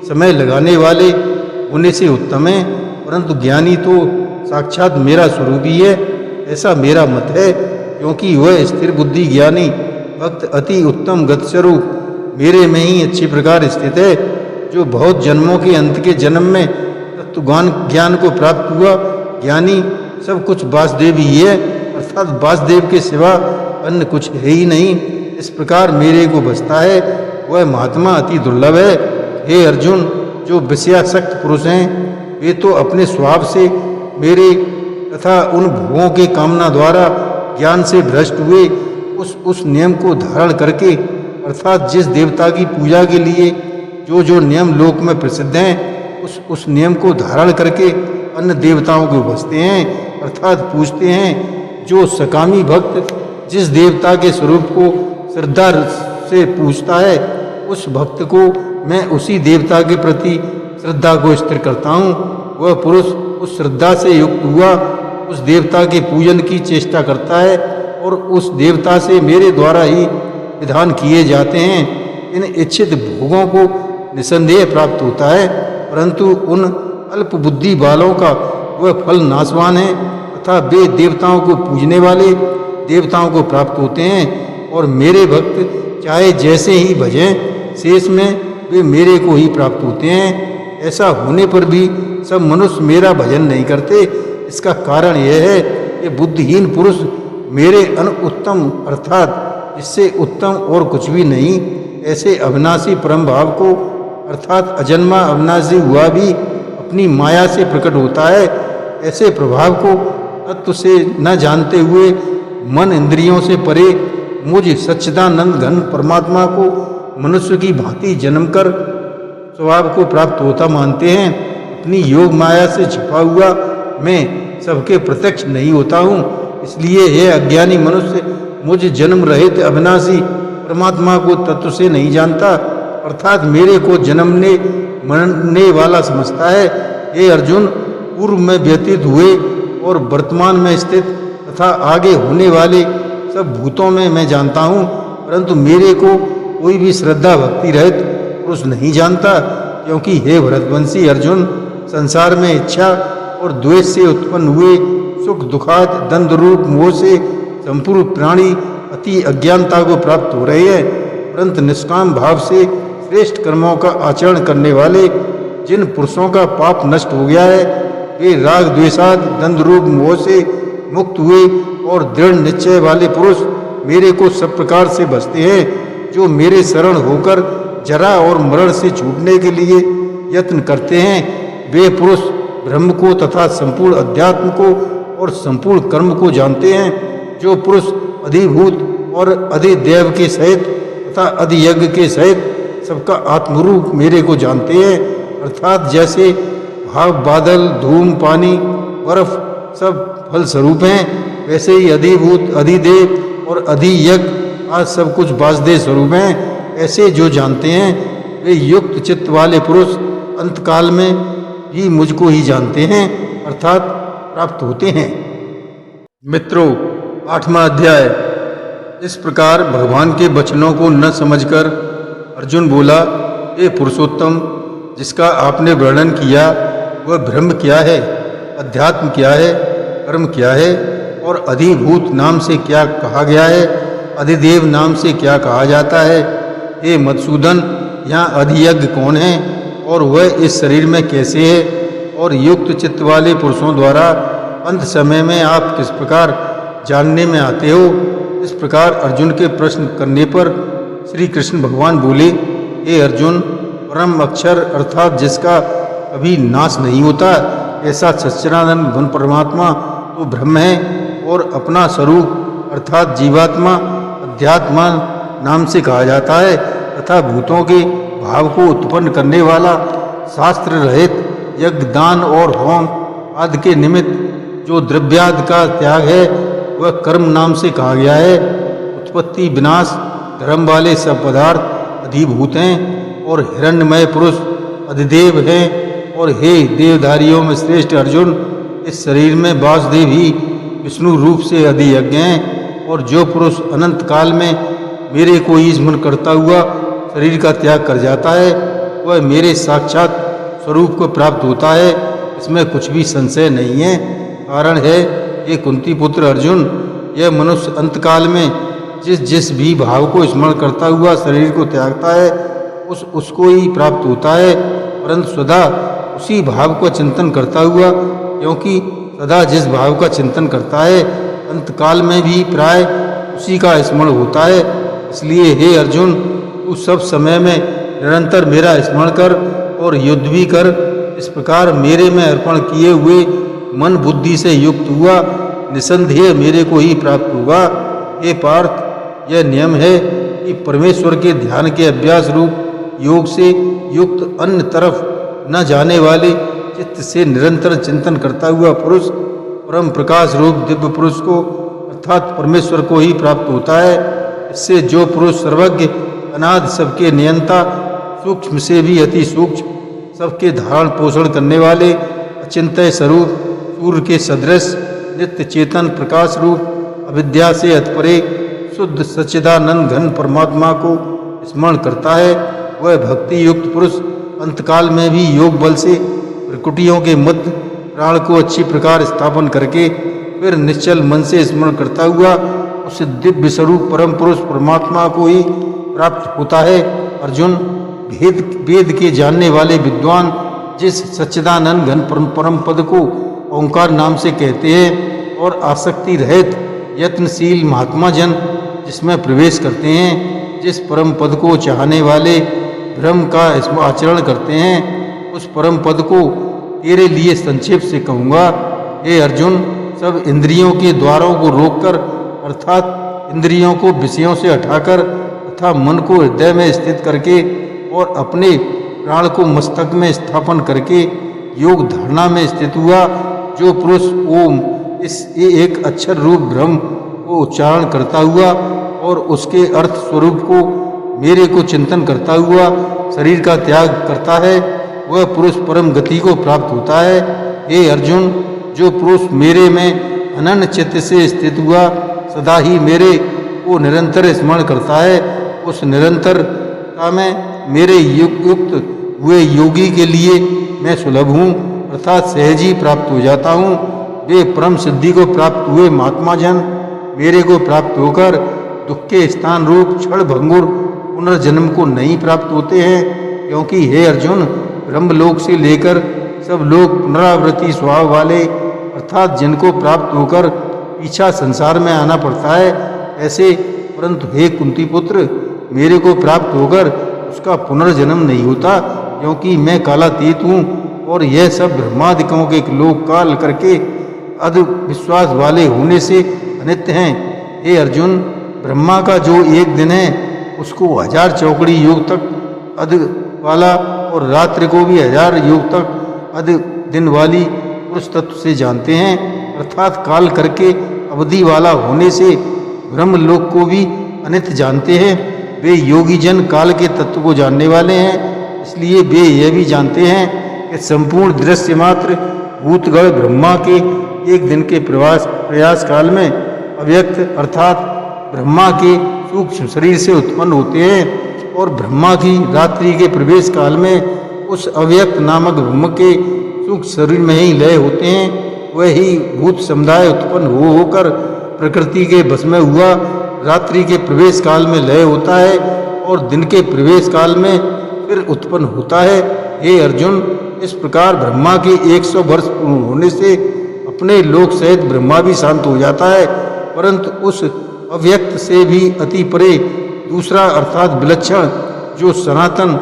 समय लगाने वाले होने से उत्तम है, परंतु ज्ञानी तो साक्षात मेरा स्वरूप ही है, ऐसा मेरा मत है। क्योंकि वह स्थिर बुद्धि ज्ञानी भक्त अति उत्तम गतस्वरूप मेरे में ही अच्छी प्रकार स्थित है, जो बहुत जन्मों के अंत के जन्म में तत्वज्ञान ज्ञान को प्राप्त हुआ ज्ञानी सब कुछ वासुदेव ही है अर्थात वासुदेव के सिवा अन्य कुछ है ही नहीं। इस प्रकार मेरे को बसता है वह महात्मा अति दुर्लभ है। हे अर्जुन, जो विषयासक्त पुरुष हैं वे तो अपने स्वभाव से मेरे तथा उन भोगों के कामना द्वारा ज्ञान से भ्रष्ट हुए उस नियम को धारण करके अर्थात जिस देवता की पूजा के लिए जो नियम लोक में प्रसिद्ध हैं उस नियम को धारण करके अन्य देवताओं को भजते हैं अर्थात पूजते हैं। जो सकामी भक्त जिस देवता के स्वरूप को श्रद्धा से पूजता है, उस भक्त को मैं उसी देवता के प्रति श्रद्धा को स्थिर करता हूँ। वह पुरुष उस श्रद्धा से युक्त हुआ उस देवता के पूजन की चेष्टा करता है और उस देवता से मेरे द्वारा ही विधान किए जाते हैं। इन इच्छित भोगों को निसंदेह प्राप्त होता है, परंतु उन अल्प बुद्धि वालों का वह फल नाशवान है तथा वे देवताओं को पूजने वाले देवताओं को प्राप्त होते हैं और मेरे भक्त चाहे जैसे ही भजें शेष में वे मेरे को ही प्राप्त होते हैं। ऐसा होने पर भी सब मनुष्य मेरा भजन नहीं करते। इसका कारण यह है कि बुद्धिहीन पुरुष मेरे अनुत्तम अर्थात इससे उत्तम और कुछ भी नहीं ऐसे अविनाशी परम भाव को अर्थात अजन्मा अविनाशी हुआ भी अपनी माया से प्रकट होता है, ऐसे प्रभाव को तत्व से न जानते हुए मन इंद्रियों से परे मुझ सच्चिदानंद घन परमात्मा को मनुष्य की भांति जन्म कर स्वभाव को प्राप्त होता मानते हैं। अपनी योग माया से छिपा हुआ मैं सबके प्रत्यक्ष नहीं होता हूँ। इसलिए यह अज्ञानी मनुष्य मुझ जन्म रहित अविनाशी परमात्मा को तत्व से नहीं जानता अर्थात मेरे को जन्मने मरने वाला समझता है। हे अर्जुन, पूर्व में व्यतीत हुए और वर्तमान में स्थित तथा आगे होने वाले सब भूतों में मैं जानता हूँ, परंतु मेरे को कोई भी श्रद्धा भक्ति रहित पुरुष नहीं जानता। क्योंकि हे भरतवंशी अर्जुन, संसार में इच्छा और द्वेष से उत्पन्न हुए सुख दुखाद द्वंद्व रूप मोह से संपूर्ण प्राणी अति अज्ञानता को प्राप्त हो रहे हैं, परंतु निष्काम भाव से श्रेष्ठ कर्मों का आचरण करने वाले जिन पुरुषों का पाप नष्ट हो गया है वे राग द्वेषाद द्वंद्व रूप मोह से मुक्त हुए और दृढ़ निश्चय वाले पुरुष मेरे को सब प्रकार से भजते हैं। जो मेरे शरण होकर जरा और मरण से छूटने के लिए यत्न करते हैं वे पुरुष ब्रह्म को तथा संपूर्ण अध्यात्म को और संपूर्ण कर्म को जानते हैं। जो पुरुष अधिभूत और अधिदेव के सहित तथा अधियज्ञ के सहित सबका आत्मरूप मेरे को जानते हैं, अर्थात जैसे भाव, बादल, धूम, पानी, बर्फ सब फल स्वरूप हैं, वैसे ही अधिभूत, अधिदेव और अधियज्ञ आज सब कुछ वासुदेव स्वरूप हैं। ऐसे जो जानते हैं वे युक्त चित्त वाले पुरुष अंतकाल में भी मुझको ही जानते हैं, अर्थात प्राप्त होते हैं। मित्रों, 8वां अध्याय। इस प्रकार भगवान के वचनों को न समझकर अर्जुन बोला, हे पुरुषोत्तम, जिसका आपने वर्णन किया वह ब्रह्म क्या है, अध्यात्म क्या है, कर्म क्या है और अधिभूत नाम से क्या कहा गया है, अधिदेव नाम से क्या कहा जाता है। हे मधुसूदन, यहाँ अधियज्ञ कौन है और वह इस शरीर में कैसे है, और युक्त चित्त वाले पुरुषों द्वारा अंत समय में आप किस प्रकार जानने में आते हो। इस प्रकार अर्जुन के प्रश्न करने पर श्री कृष्ण भगवान बोले, हे अर्जुन, परम अक्षर अर्थात जिसका कभी नाश नहीं होता, ऐसा सच्चिदानंद घन परमात्मा तो ब्रह्म है, और अपना स्वरूप अर्थात जीवात्मा अध्यात्मा नाम से कहा जाता है, तथा भूतों के भाव को उत्पन्न करने वाला शास्त्र रहित यज्ञ, दान और होम आदि के निमित्त जो द्रव्यादि का त्याग है वह कर्म नाम से कहा गया है। उत्पत्ति विनाश धर्म वाले सब पदार्थ अधिभूत हैं और हिरण्यमय पुरुष अधिदेव हैं। और हे देवधारियों में श्रेष्ठ अर्जुन, इस शरीर में वासुदेव ही विष्णु रूप से अधियज्ञ हैं, और जो पुरुष अनंत काल में मेरे को ही स्मरण करता हुआ शरीर का त्याग कर जाता है वह मेरे साक्षात स्वरूप को प्राप्त होता है, इसमें कुछ भी संशय नहीं है। कारण है, ये कुंती पुत्र अर्जुन, यह मनुष्य अंतकाल में जिस जिस भी भाव को स्मरण करता हुआ शरीर को त्यागता है उसको ही प्राप्त होता है, परंतु सदा उसी भाव का चिंतन करता हुआ, क्योंकि सदा जिस भाव का चिंतन करता है अंतकाल में भी प्राय उसी का स्मरण होता है। इसलिए हे अर्जुन, तू सब समय में निरंतर मेरा स्मरण कर और युद्ध भी कर। इस प्रकार मेरे में अर्पण किए हुए मन बुद्धि से युक्त हुआ निसंदेह मेरे को ही प्राप्त होगा। हे पार्थ, यह नियम है कि परमेश्वर के ध्यान के अभ्यास रूप योग से युक्त अन्य तरफ न जाने वाले चित्त से निरंतर चिंतन करता हुआ पुरुष परम प्रकाश रूप दिव्य पुरुष को अर्थात परमेश्वर को ही प्राप्त होता है। इससे जो पुरुष सर्वज्ञ, अनादि, सबके नियंता, सूक्ष्म से भी अति सूक्ष्म, सबके धारण पोषण करने वाले, अचिंत्य स्वरूप, सूर्य के सदृश, नित्य चेतन प्रकाश रूप, अविद्या से अतपरे शुद्ध सच्चिदानंद घन परमात्मा को स्मरण करता है, वह भक्ति युक्त पुरुष अंतकाल में भी योग बल से प्रकृतियों के मध्य प्राण को अच्छी प्रकार स्थापन करके फिर निश्चल मन से स्मरण करता हुआ उस दिव्य स्वरूप परम पुरुष परमात्मा को ही प्राप्त होता है। अर्जुन, वेद के जानने वाले विद्वान जिस सच्चिदानंद घन परम पद को ओंकार नाम से कहते हैं और आसक्ति रहित यत्नशील महात्मा जन जिसमें प्रवेश करते हैं, जिस परम पद को चाहने वाले ब्रह्म का आचरण करते हैं, उस परम पद को तेरे लिए संक्षेप से कहूँगा। हे अर्जुन, सब इंद्रियों के द्वारों को रोककर अर्थात इंद्रियों को विषयों से हटाकर तथा मन को हृदय में स्थित करके और अपने प्राण को मस्तक में स्थापन करके योग धारणा में स्थित हुआ जो पुरुष ओम इस एक अक्षर रूप ब्रह्म को उच्चारण करता हुआ और उसके अर्थ स्वरूप को मेरे को चिंतन करता हुआ शरीर का त्याग करता है, वह पुरुष परम गति को प्राप्त होता है। हे अर्जुन, जो पुरुष मेरे में अनन्य चित्त से स्थित हुआ सदा ही मेरे को निरंतर स्मरण करता है, उस निरंतरता में मेरे युक्त हुए योगी के लिए मैं सुलभ हूँ अर्थात सहज ही प्राप्त हो जाता हूँ। वे परम सिद्धि को प्राप्त हुए महात्मा जन मेरे को प्राप्त होकर दुख के स्थान रूप क्षण भंगुर पुनर्जन्म को नहीं प्राप्त होते हैं, क्योंकि हे अर्जुन, ब्रह्मलोक से लेकर सब लोग पुनरावृत्ति स्वभाव वाले अर्थात जिनको प्राप्त होकर पीछा संसार में आना पड़ता है ऐसे, परंतु हे कुंती पुत्र, मेरे को प्राप्त होकर उसका पुनर्जन्म नहीं होता, क्योंकि मैं कालातीत हूँ और यह सब ब्रह्मादिकों के लोक काल करके अध विश्वास वाले होने से अनित्य हैं। हे अर्जुन, ब्रह्मा का जो एक दिन है उसको 1000 चौकड़ी युग तक अध वाला और रात्रि को भी 1000 युग तक अध दिन वाली पुरुष तत्व से जानते हैं, अर्थात काल करके अवधि वाला होने से ब्रह्मलोक को भी अनित्य जानते हैं। वे योगी जन काल के तत्व को जानने वाले हैं, इसलिए वे यह भी जानते हैं कि संपूर्ण दृश्य मात्र भूतगण ब्रह्मा के एक दिन के प्रयास काल में अव्यक्त अर्थात ब्रह्मा के सूक्ष्म शरीर से उत्पन्न होते हैं और ब्रह्मा की रात्रि के प्रवेश काल में उस अव्यक्त नामक ब्रह्म के सूक्ष्म शरीर में ही लय होते हैं। वही भूत समुदाय उत्पन्न होकर प्रकृति के बस में हुआ रात्रि के प्रवेश काल में लय होता है और दिन के प्रवेश काल में फिर उत्पन्न होता है। हे अर्जुन, इस प्रकार ब्रह्मा के 100 वर्ष पूर्ण होने से अपने लोक सहित ब्रह्मा भी शांत हो जाता है, परंतु उस अव्यक्त से भी अति परे दूसरा अर्थात विलक्षण जो सनातन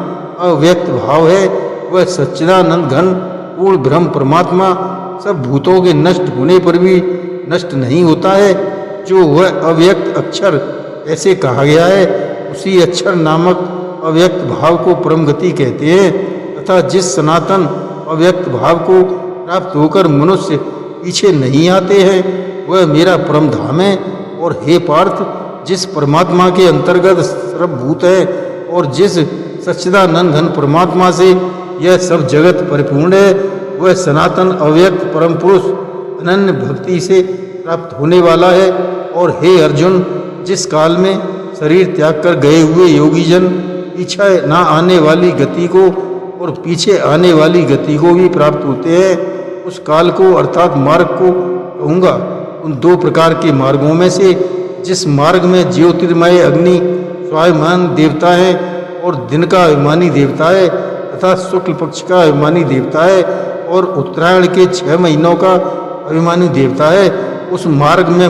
अव्यक्त भाव है वह सच्चिदानंद घन पूर्ण ब्रह्म परमात्मा सब भूतों के नष्ट होने पर भी नष्ट नहीं होता है। जो वह अव्यक्त अक्षर ऐसे कहा गया है, उसी अक्षर नामक अव्यक्त भाव को परम गति कहते हैं तथा जिस सनातन अव्यक्त भाव को प्राप्त होकर मनुष्य पीछे नहीं आते हैं वह मेरा परम धाम है। और हे पार्थ, जिस परमात्मा के अंतर्गत सर्वभूत है और जिस सच्चिदानंद घन परमात्मा से यह सब जगत परिपूर्ण है वह सनातन अव्यक्त परम पुरुष अनन्य भक्ति से प्राप्त होने वाला है। और हे अर्जुन, जिस काल में शरीर त्याग कर गए हुए योगी जन पीछे न आने वाली गति को और पीछे आने वाली गति को भी प्राप्त होते हैं, उस काल को अर्थात मार्ग को कहूँगा। उन 2 प्रकार के मार्गों में से जिस मार्ग में ज्योतिर्मय अग्नि स्वाभिमान देवता है और दिन का अभिमानी देवता है तथा शुक्ल पक्ष का अभिमानी देवता है और उत्तरायण के 6 महीनों का अभिमानी देवता है, उस मार्ग में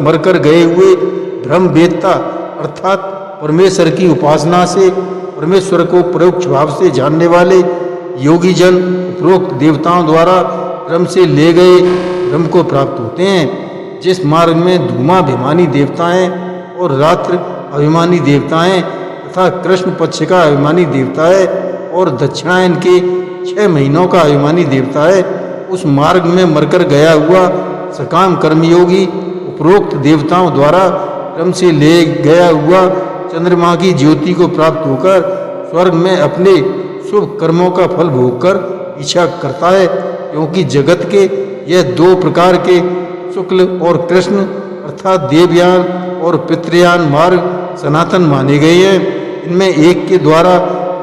मरकर गए हुए ब्रह्मवेत्ता अर्थात परमेश्वर की उपासना से परमेश्वर को परोक्ष भाव से जानने वाले योगी जन उपरोक्त देवताओं द्वारा ब्रह्म से ले गए ब्रह्म को प्राप्त होते हैं। जिस मार्ग में धूमाभिमानी देवताएं और रात्र अभिमानी देवताएं तथा कृष्ण पक्ष का अभिमानी देवता है और दक्षिणायन के 6 महीनों का अभिमानी देवता है, उस मार्ग में मरकर गया हुआ सकाम कर्मयोगी उपरोक्त देवताओं द्वारा ब्रह्म से ले गया हुआ चंद्रमा की ज्योति को प्राप्त होकर स्वर्ग में अपने शुभ कर्मों का फल भोगकर इच्छा करता है। क्योंकि जगत के यह 2 प्रकार के शुक्ल और कृष्ण अर्थात देवयान और पितृयान मार्ग सनातन माने गए हैं। इनमें एक के द्वारा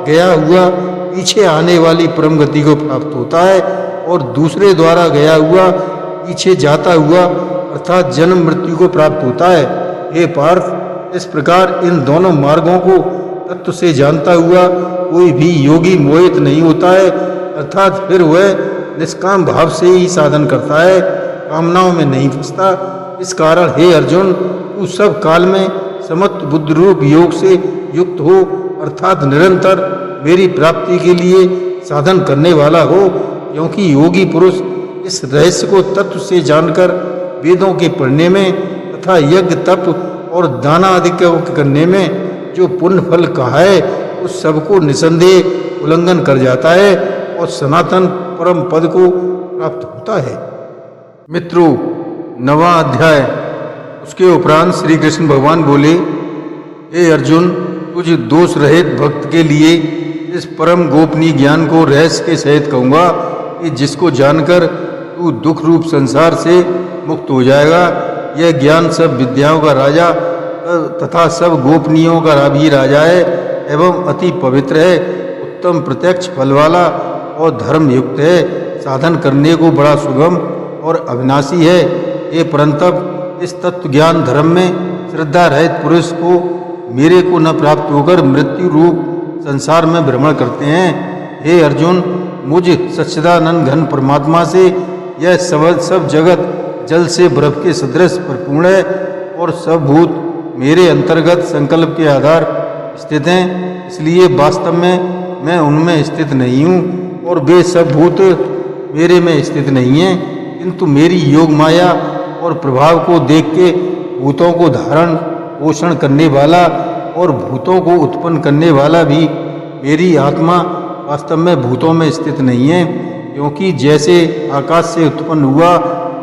गया हुआ पीछे आने वाली परम गति को प्राप्त होता है और दूसरे द्वारा गया हुआ पीछे जाता हुआ अर्थात जन्म मृत्यु को प्राप्त होता है। हे पार्थ, इस प्रकार इन दोनों मार्गों को तत्व से जानता हुआ कोई भी योगी मोहित नहीं होता है, अर्थात फिर वह निष्काम भाव से ही साधन करता है, कामनाओं में नहीं फंसता। इस कारण हे अर्जुन, तू सब काल में समत्व बुद्ध रूप योग से युक्त हो अर्थात निरंतर मेरी प्राप्ति के लिए साधन करने वाला हो। क्योंकि योगी पुरुष इस रहस्य को तत्व से जानकर वेदों के पढ़ने में तथा यज्ञ तप और दाना आदि करने में जो पुण्य फल कहा है उस सबको निसंदेह उल्लंघन कर जाता है और सनातन परम पद को प्राप्त होता है। मित्रों, 9वां अध्याय। उसके उपरांत श्री कृष्ण भगवान बोले, हे अर्जुन, तुझ दोष रहित भक्त के लिए इस परम गोपनीय ज्ञान को रहस्य के सहित कहूँगा कि जिसको जानकर तू दुख रूप संसार से मुक्त हो जाएगा। यह ज्ञान सब विद्याओं का राजा तथा सब गोपनीयों का भी राजा है एवं अति पवित्र है, उत्तम प्रत्यक्ष फल वाला और धर्म युक्त है, साधन करने को बड़ा सुगम और अविनाशी है। ये परंतप इस तत्व ज्ञान धर्म में श्रद्धा रहित पुरुष को मेरे को न प्राप्त होकर मृत्यु रूप संसार में भ्रमण करते हैं। हे अर्जुन, मुझ सच्चिदानंद घन परमात्मा से यह सब जगत जल से बर्फ के सदृश परिपूर्ण है और सब भूत मेरे अंतर्गत संकल्प के आधार स्थित हैं। इसलिए वास्तव में मैं उनमें स्थित नहीं हूँ और वे सब भूत मेरे में स्थित नहीं हैं, किंतु मेरी योग माया और प्रभाव को देख के भूतों को धारण पोषण करने वाला और भूतों को उत्पन्न करने वाला भी मेरी आत्मा वास्तव में भूतों में स्थित नहीं है। क्योंकि जैसे आकाश से उत्पन्न हुआ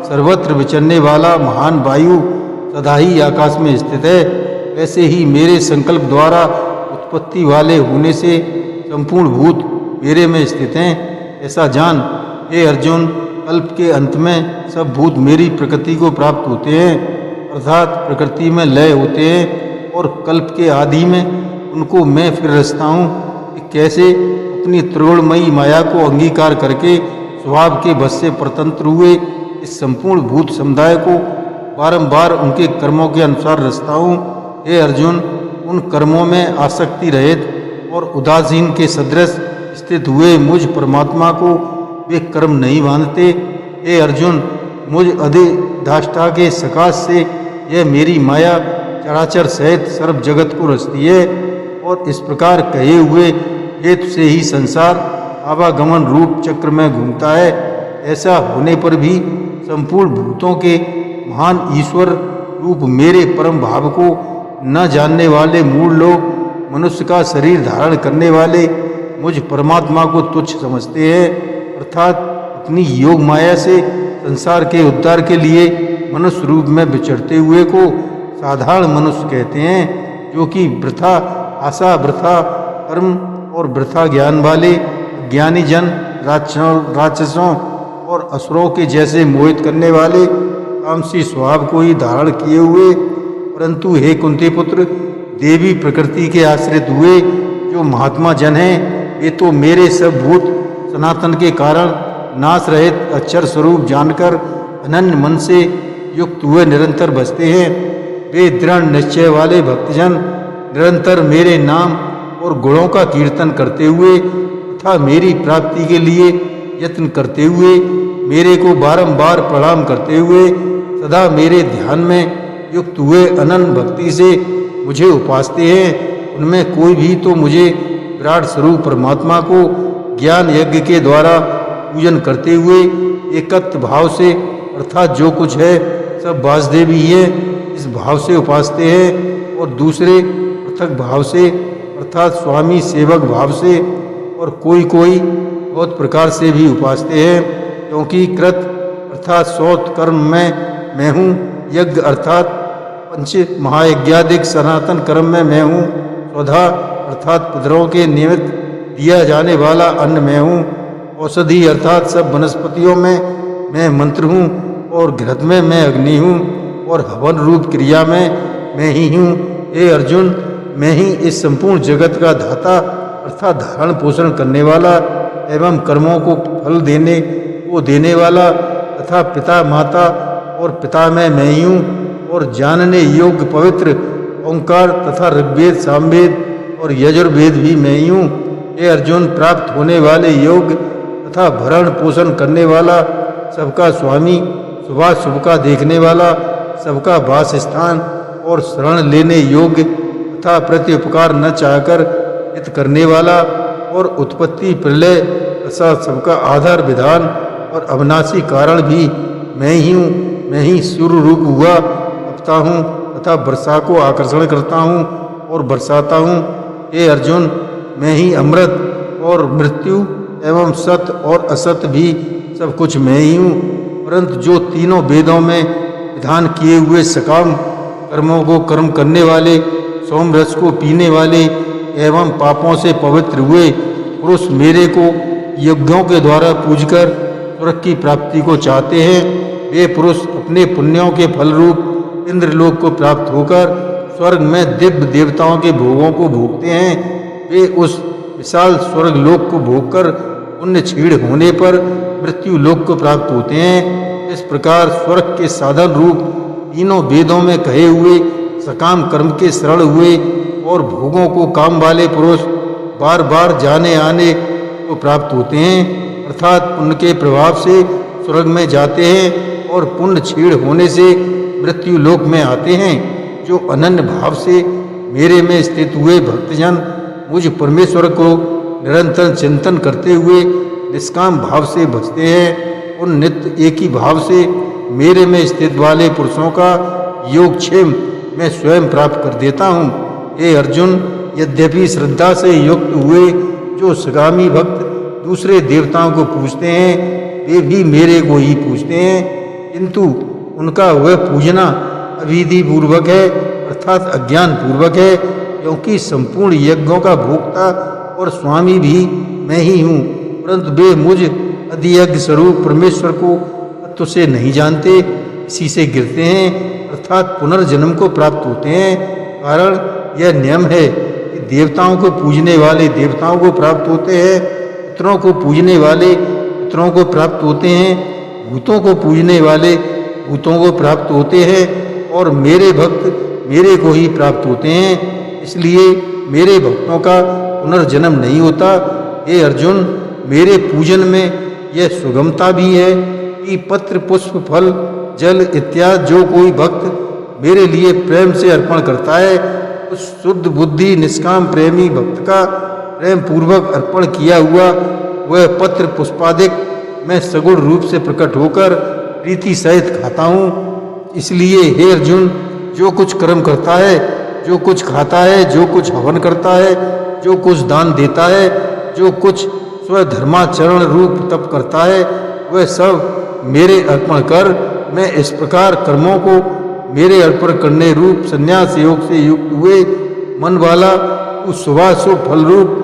सर्वत्र विचरने वाला महान वायु सदा ही आकाश में स्थित है, वैसे ही मेरे संकल्प द्वारा उत्पत्ति वाले होने से संपूर्ण भूत मेरे में स्थित हैं। ऐसा जान हे अर्जुन, कल्प के अंत में सब भूत मेरी प्रकृति को प्राप्त होते हैं, अर्थात प्रकृति में लय होते हैं, और कल्प के आदि में उनको मैं फिर रचता हूँ कि कैसे अपनी त्रिगुणमयी माया को अंगीकार करके स्वभाव के बस से परतंत्र हुए इस संपूर्ण भूत समुदाय को बारंबार उनके कर्मों के अनुसार रचता हूँ। हे अर्जुन, उन कर्मों में आसक्ति रहित और उदासीन के सदृश स्थित हुए मुझ परमात्मा को वे कर्म नहीं बांधते। हे अर्जुन, मुझ अधिष्ठाता के सकाश से यह मेरी माया चराचर सहित सर्व जगत को रचती है, और इस प्रकार कहे हुए हेतु से ही संसार आवागमन रूप चक्र में घूमता है। ऐसा होने पर भी संपूर्ण भूतों के महान ईश्वर रूप मेरे परम भाव को न जानने वाले मूढ़ लोग मनुष्य का शरीर धारण करने वाले मुझ परमात्मा को तुच्छ समझते हैं, अर्थात अपनी योग माया से संसार के उद्धार के लिए मनुष्य रूप में विचरते हुए को साधारण मनुष्य कहते हैं, जो कि वृथा आशा, वृथा कर्म और वृथा ज्ञान वाले ज्ञानी जन राक्षसों और असुरों के जैसे मोहित करने वाले तामसी स्वभाव को ही धारण किए हुए, परंतु हे कुंती पुत्र, देवी प्रकृति के आश्रित हुए जो महात्मा जन हैं, वे तो मेरे सब भूत सनातन के कारण नाश रहित अक्षर स्वरूप जानकर अनन्य मन से युक्त हुए निरंतर बसते हैं। वे दृढ़ निश्चय वाले भक्तजन निरंतर मेरे नाम और गुणों का कीर्तन करते हुए तथा मेरी प्राप्ति के लिए यत्न करते हुए मेरे को बारंबार प्रणाम करते हुए सदा मेरे ध्यान में युक्त हुए अनन्य भक्ति से मुझे उपासते हैं। उनमें कोई भी तो मुझे विराट स्वरूप परमात्मा को ज्ञान यज्ञ के द्वारा पूजन करते हुए एकत्व भाव से, अर्थात जो कुछ है सब वासुदेव ही है, इस भाव से उपासते हैं, और दूसरे पृथक भाव से अर्थात स्वामी सेवक भाव से, और कोई कोई बहुत प्रकार से भी उपासते हैं। क्योंकि कृत अर्थात सौत कर्म में मैं हूँ, यज्ञ अर्थात पंच महायज्ञादिक सनातन कर्म में मैं हूँ, स्वधा अर्थात पितरों के निमित्त दिया जाने वाला अन्न मैं हूँ, औषधि अर्थात सब वनस्पतियों में मैं मंत्र हूँ, और घृत में मैं अग्नि हूँ, और हवन रूप क्रिया में मैं ही हूँ। हे अर्जुन, मैं ही इस संपूर्ण जगत का दाता अर्थात धारण पोषण करने वाला एवं कर्मों को फल देने वाला तथा पिता माता और पिता में मैं ही हूँ, और जानने योग्य पवित्र ओंकार तथा ऋग्वेद सामवेद और यजुर्वेद भी मैं ही हूँ। हे अर्जुन, प्राप्त होने वाले योग तथा भरण पोषण करने वाला, सबका स्वामी, शुभाशुभ का देखने वाला, सबका वास स्थान और शरण लेने योग्य तथा प्रत्युपकार न चाहकर हित करने वाला, और उत्पत्ति प्रलय तथा सबका आधार विधान और अविनाशी कारण भी मैं ही हूँ। मैं ही सूर्य रूप हुआ अपता हूँ तथा वर्षा को आकर्षण करता हूँ और बरसाता हूँ। हे अर्जुन, मैं ही अमृत और मृत्यु एवं सत्य और असत्य भी सब कुछ मैं ही हूँ। परंतु जो तीनों वेदों में विधान किए हुए सकाम कर्मों को कर्म करने वाले, सोम रस को पीने वाले एवं पापों से पवित्र हुए पुरुष मेरे को यज्ञों के द्वारा पूजकर स्वर्ग की प्राप्ति को चाहते हैं, वे पुरुष अपने पुण्यों के फल रूप इंद्रलोक को प्राप्त होकर स्वर्ग में दिव्य देवताओं के भोगों को भोगते हैं। वे उस विशाल स्वर्ग लोक को भोगकर पुण्य क्षीण होने पर मृत्यु लोक को प्राप्त होते हैं। इस प्रकार स्वर्ग के साधन रूप तीनों वेदों में कहे हुए सकाम कर्म के शरण हुए और भोगों को काम वाले पुरुष बार बार जाने आने को प्राप्त होते हैं, अर्थात पुण्य के प्रभाव से स्वर्ग में जाते हैं और पुण्य क्षीण होने से मृत्यु लोक में आते हैं। जो अनन्य भाव से मेरे में स्थित हुए भक्तजन मुझ परमेश्वर को निरंतर चिंतन करते हुए निष्काम भाव से भजते हैं, उन नित्य एक ही भाव से मेरे में स्थित वाले पुरुषों का योगक्षेम मैं स्वयं प्राप्त कर देता हूँ। हे अर्जुन, यद्यपि श्रद्धा से युक्त हुए जो सगामी भक्त दूसरे देवताओं को पूजते हैं वे भी मेरे को ही पूजते हैं, किंतु उनका वह पूजना अविधि पूर्वक है अर्थात अज्ञान पूर्वक है, क्योंकि संपूर्ण यज्ञों का भोक्ता और स्वामी भी मैं ही हूँ, परंतु वे मुझ अधियज्ञ स्वरूप परमेश्वर को तत्व से नहीं जानते, इसी से गिरते हैं अर्थात पुनर्जन्म को प्राप्त होते हैं। कारण यह नियम है कि देवताओं को पूजने वाले देवताओं को प्राप्त होते हैं, पितरों को पूजने वाले पितरों को प्राप्त होते हैं, भूतों को पूजने वाले भूतों को प्राप्त होते हैं और मेरे भक्त मेरे को ही प्राप्त होते हैं, इसलिए मेरे भक्तों का पुनर्जन्म नहीं होता। हे अर्जुन, मेरे पूजन में यह सुगमता भी है कि पत्र पुष्प फल जल इत्यादि जो कोई भक्त मेरे लिए प्रेम से अर्पण करता है, उस शुद्ध बुद्धि निष्काम प्रेमी भक्त का प्रेम पूर्वक अर्पण किया हुआ वह पत्र पुष्पादिक मैं सगुण रूप से प्रकट होकर प्रीति सहित खाता हूँ। इसलिए हे अर्जुन, जो कुछ कर्म करता है, जो कुछ खाता है, जो कुछ हवन करता है, जो कुछ दान देता है, जो कुछ स्वधर्माचरण रूप तप करता है, वह सब मेरे अर्पण कर मैं इस प्रकार कर्मों को मेरे अर्पण करने रूप संन्यास योग से युक्त हुए मन वाला उस शुभाशुभ फल रूप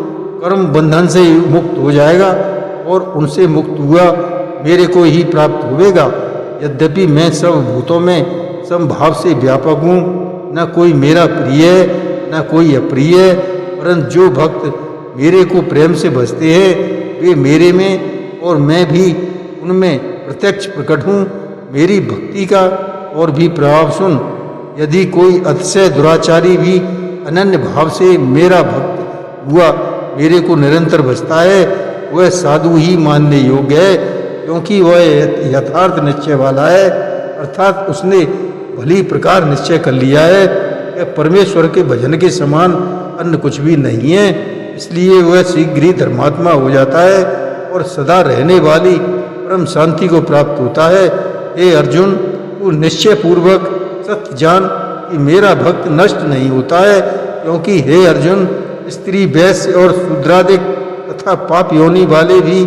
कर्म बंधन से मुक्त हो जाएगा और उनसे मुक्त हुआ मेरे को ही प्राप्त होवेगा। यद्यपि मैं सब भूतों में समभाव से व्यापक हूँ, न कोई मेरा प्रिय है न कोई अप्रिय है, परंतु जो भक्त मेरे को प्रेम से भजते हैं वे मेरे में और मैं भी उनमें प्रत्यक्ष प्रकट हूँ। मेरी भक्ति का और भी प्रभाव सुन। यदि कोई अतिशय दुराचारी भी अनन्य भाव से मेरा भक्त हुआ मेरे को निरंतर भजता है, वह साधु ही मानने योग्य है, क्योंकि वह यथार्थ निश्चय वाला है, अर्थात उसने भली प्रकार निश्चय कर लिया है कि परमेश्वर के भजन के समान अन्य कुछ भी नहीं है। इसलिए वह शीघ्र ही धर्मात्मा हो जाता है और सदा रहने वाली परम शांति को प्राप्त होता है। हे अर्जुन, तू निश्चय पूर्वक सत्य जान कि मेरा भक्त नष्ट नहीं होता है, क्योंकि हे अर्जुन, स्त्री वैश्य और शूद्रादिक तथा पाप योनि वाले भी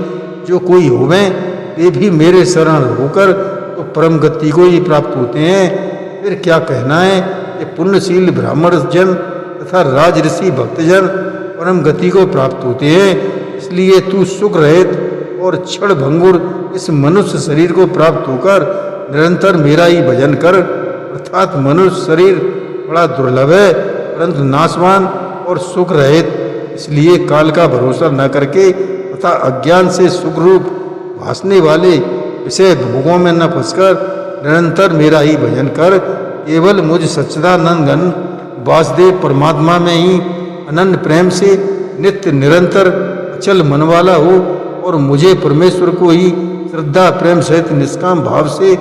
जो कोई होवें वे भी मेरे शरण होकर तो परम गति को ही प्राप्त होते हैं। फिर क्या कहना है कि पुण्यशील ब्राह्मण जन तथा राजऋषि भक्तजन परम गति को प्राप्त होते हैं। इसलिए तू सुख रहित और क्षण भंगुर इस मनुष्य शरीर को प्राप्त होकर निरंतर मेरा ही भजन कर, अर्थात मनुष्य शरीर बड़ा दुर्लभ है परंतु नाशवान और सुख रहित, इसलिए काल का भरोसा न करके तथा अज्ञान से सुख रूप भासने वाले विषय भोगों में न फंसकर निरंतर मेरा ही भजन कर। केवल मुझ सच्चिदानंद घन वासुदेव परमात्मा में ही अनन्य प्रेम से नित्य निरंतर अचल मन वाला हो और मुझे परमेश्वर को ही श्रद्धा प्रेम सहित निष्काम भाव से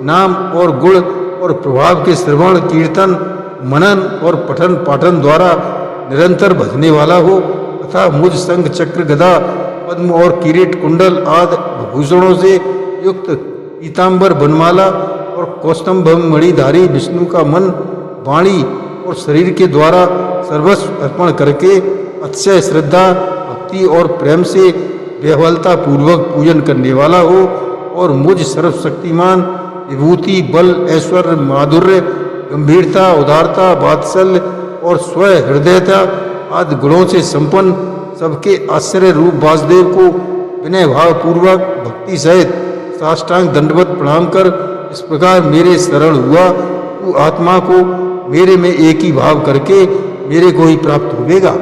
नाम और गुण और प्रभाव के श्रवण कीर्तन मनन और पठन पाठन द्वारा निरंतर भजने वाला हो तथा मुझ संग चक्र गदा पद्म और किरीट कुंडल आदि भूषणों से युक्त पीताम्बर बनमाला और कौस्तुभ मणिधारी विष्णु का मन वाणी और शरीर के द्वारा सर्वस्व अर्पण करके अतिशय श्रद्धा भक्ति और प्रेम से बेहवलता पूर्वक पूजन करने वाला हो और मुझ सर्वशक्तिमान विभूति बल ऐश्वर्य माधुर्य गंभीरता उदारता वात्सल्य और स्व हृदयता आदि गुणों से संपन्न सबके आश्चर्य रूप वासुदेव को विनय भाव पूर्वक भक्ति सहित साष्टांग दंडवत प्रणाम कर इस प्रकार मेरे शरण हुआ, तू आत्मा को मेरे में एक ही भाव करके मेरे को ही प्राप्त होवेगा।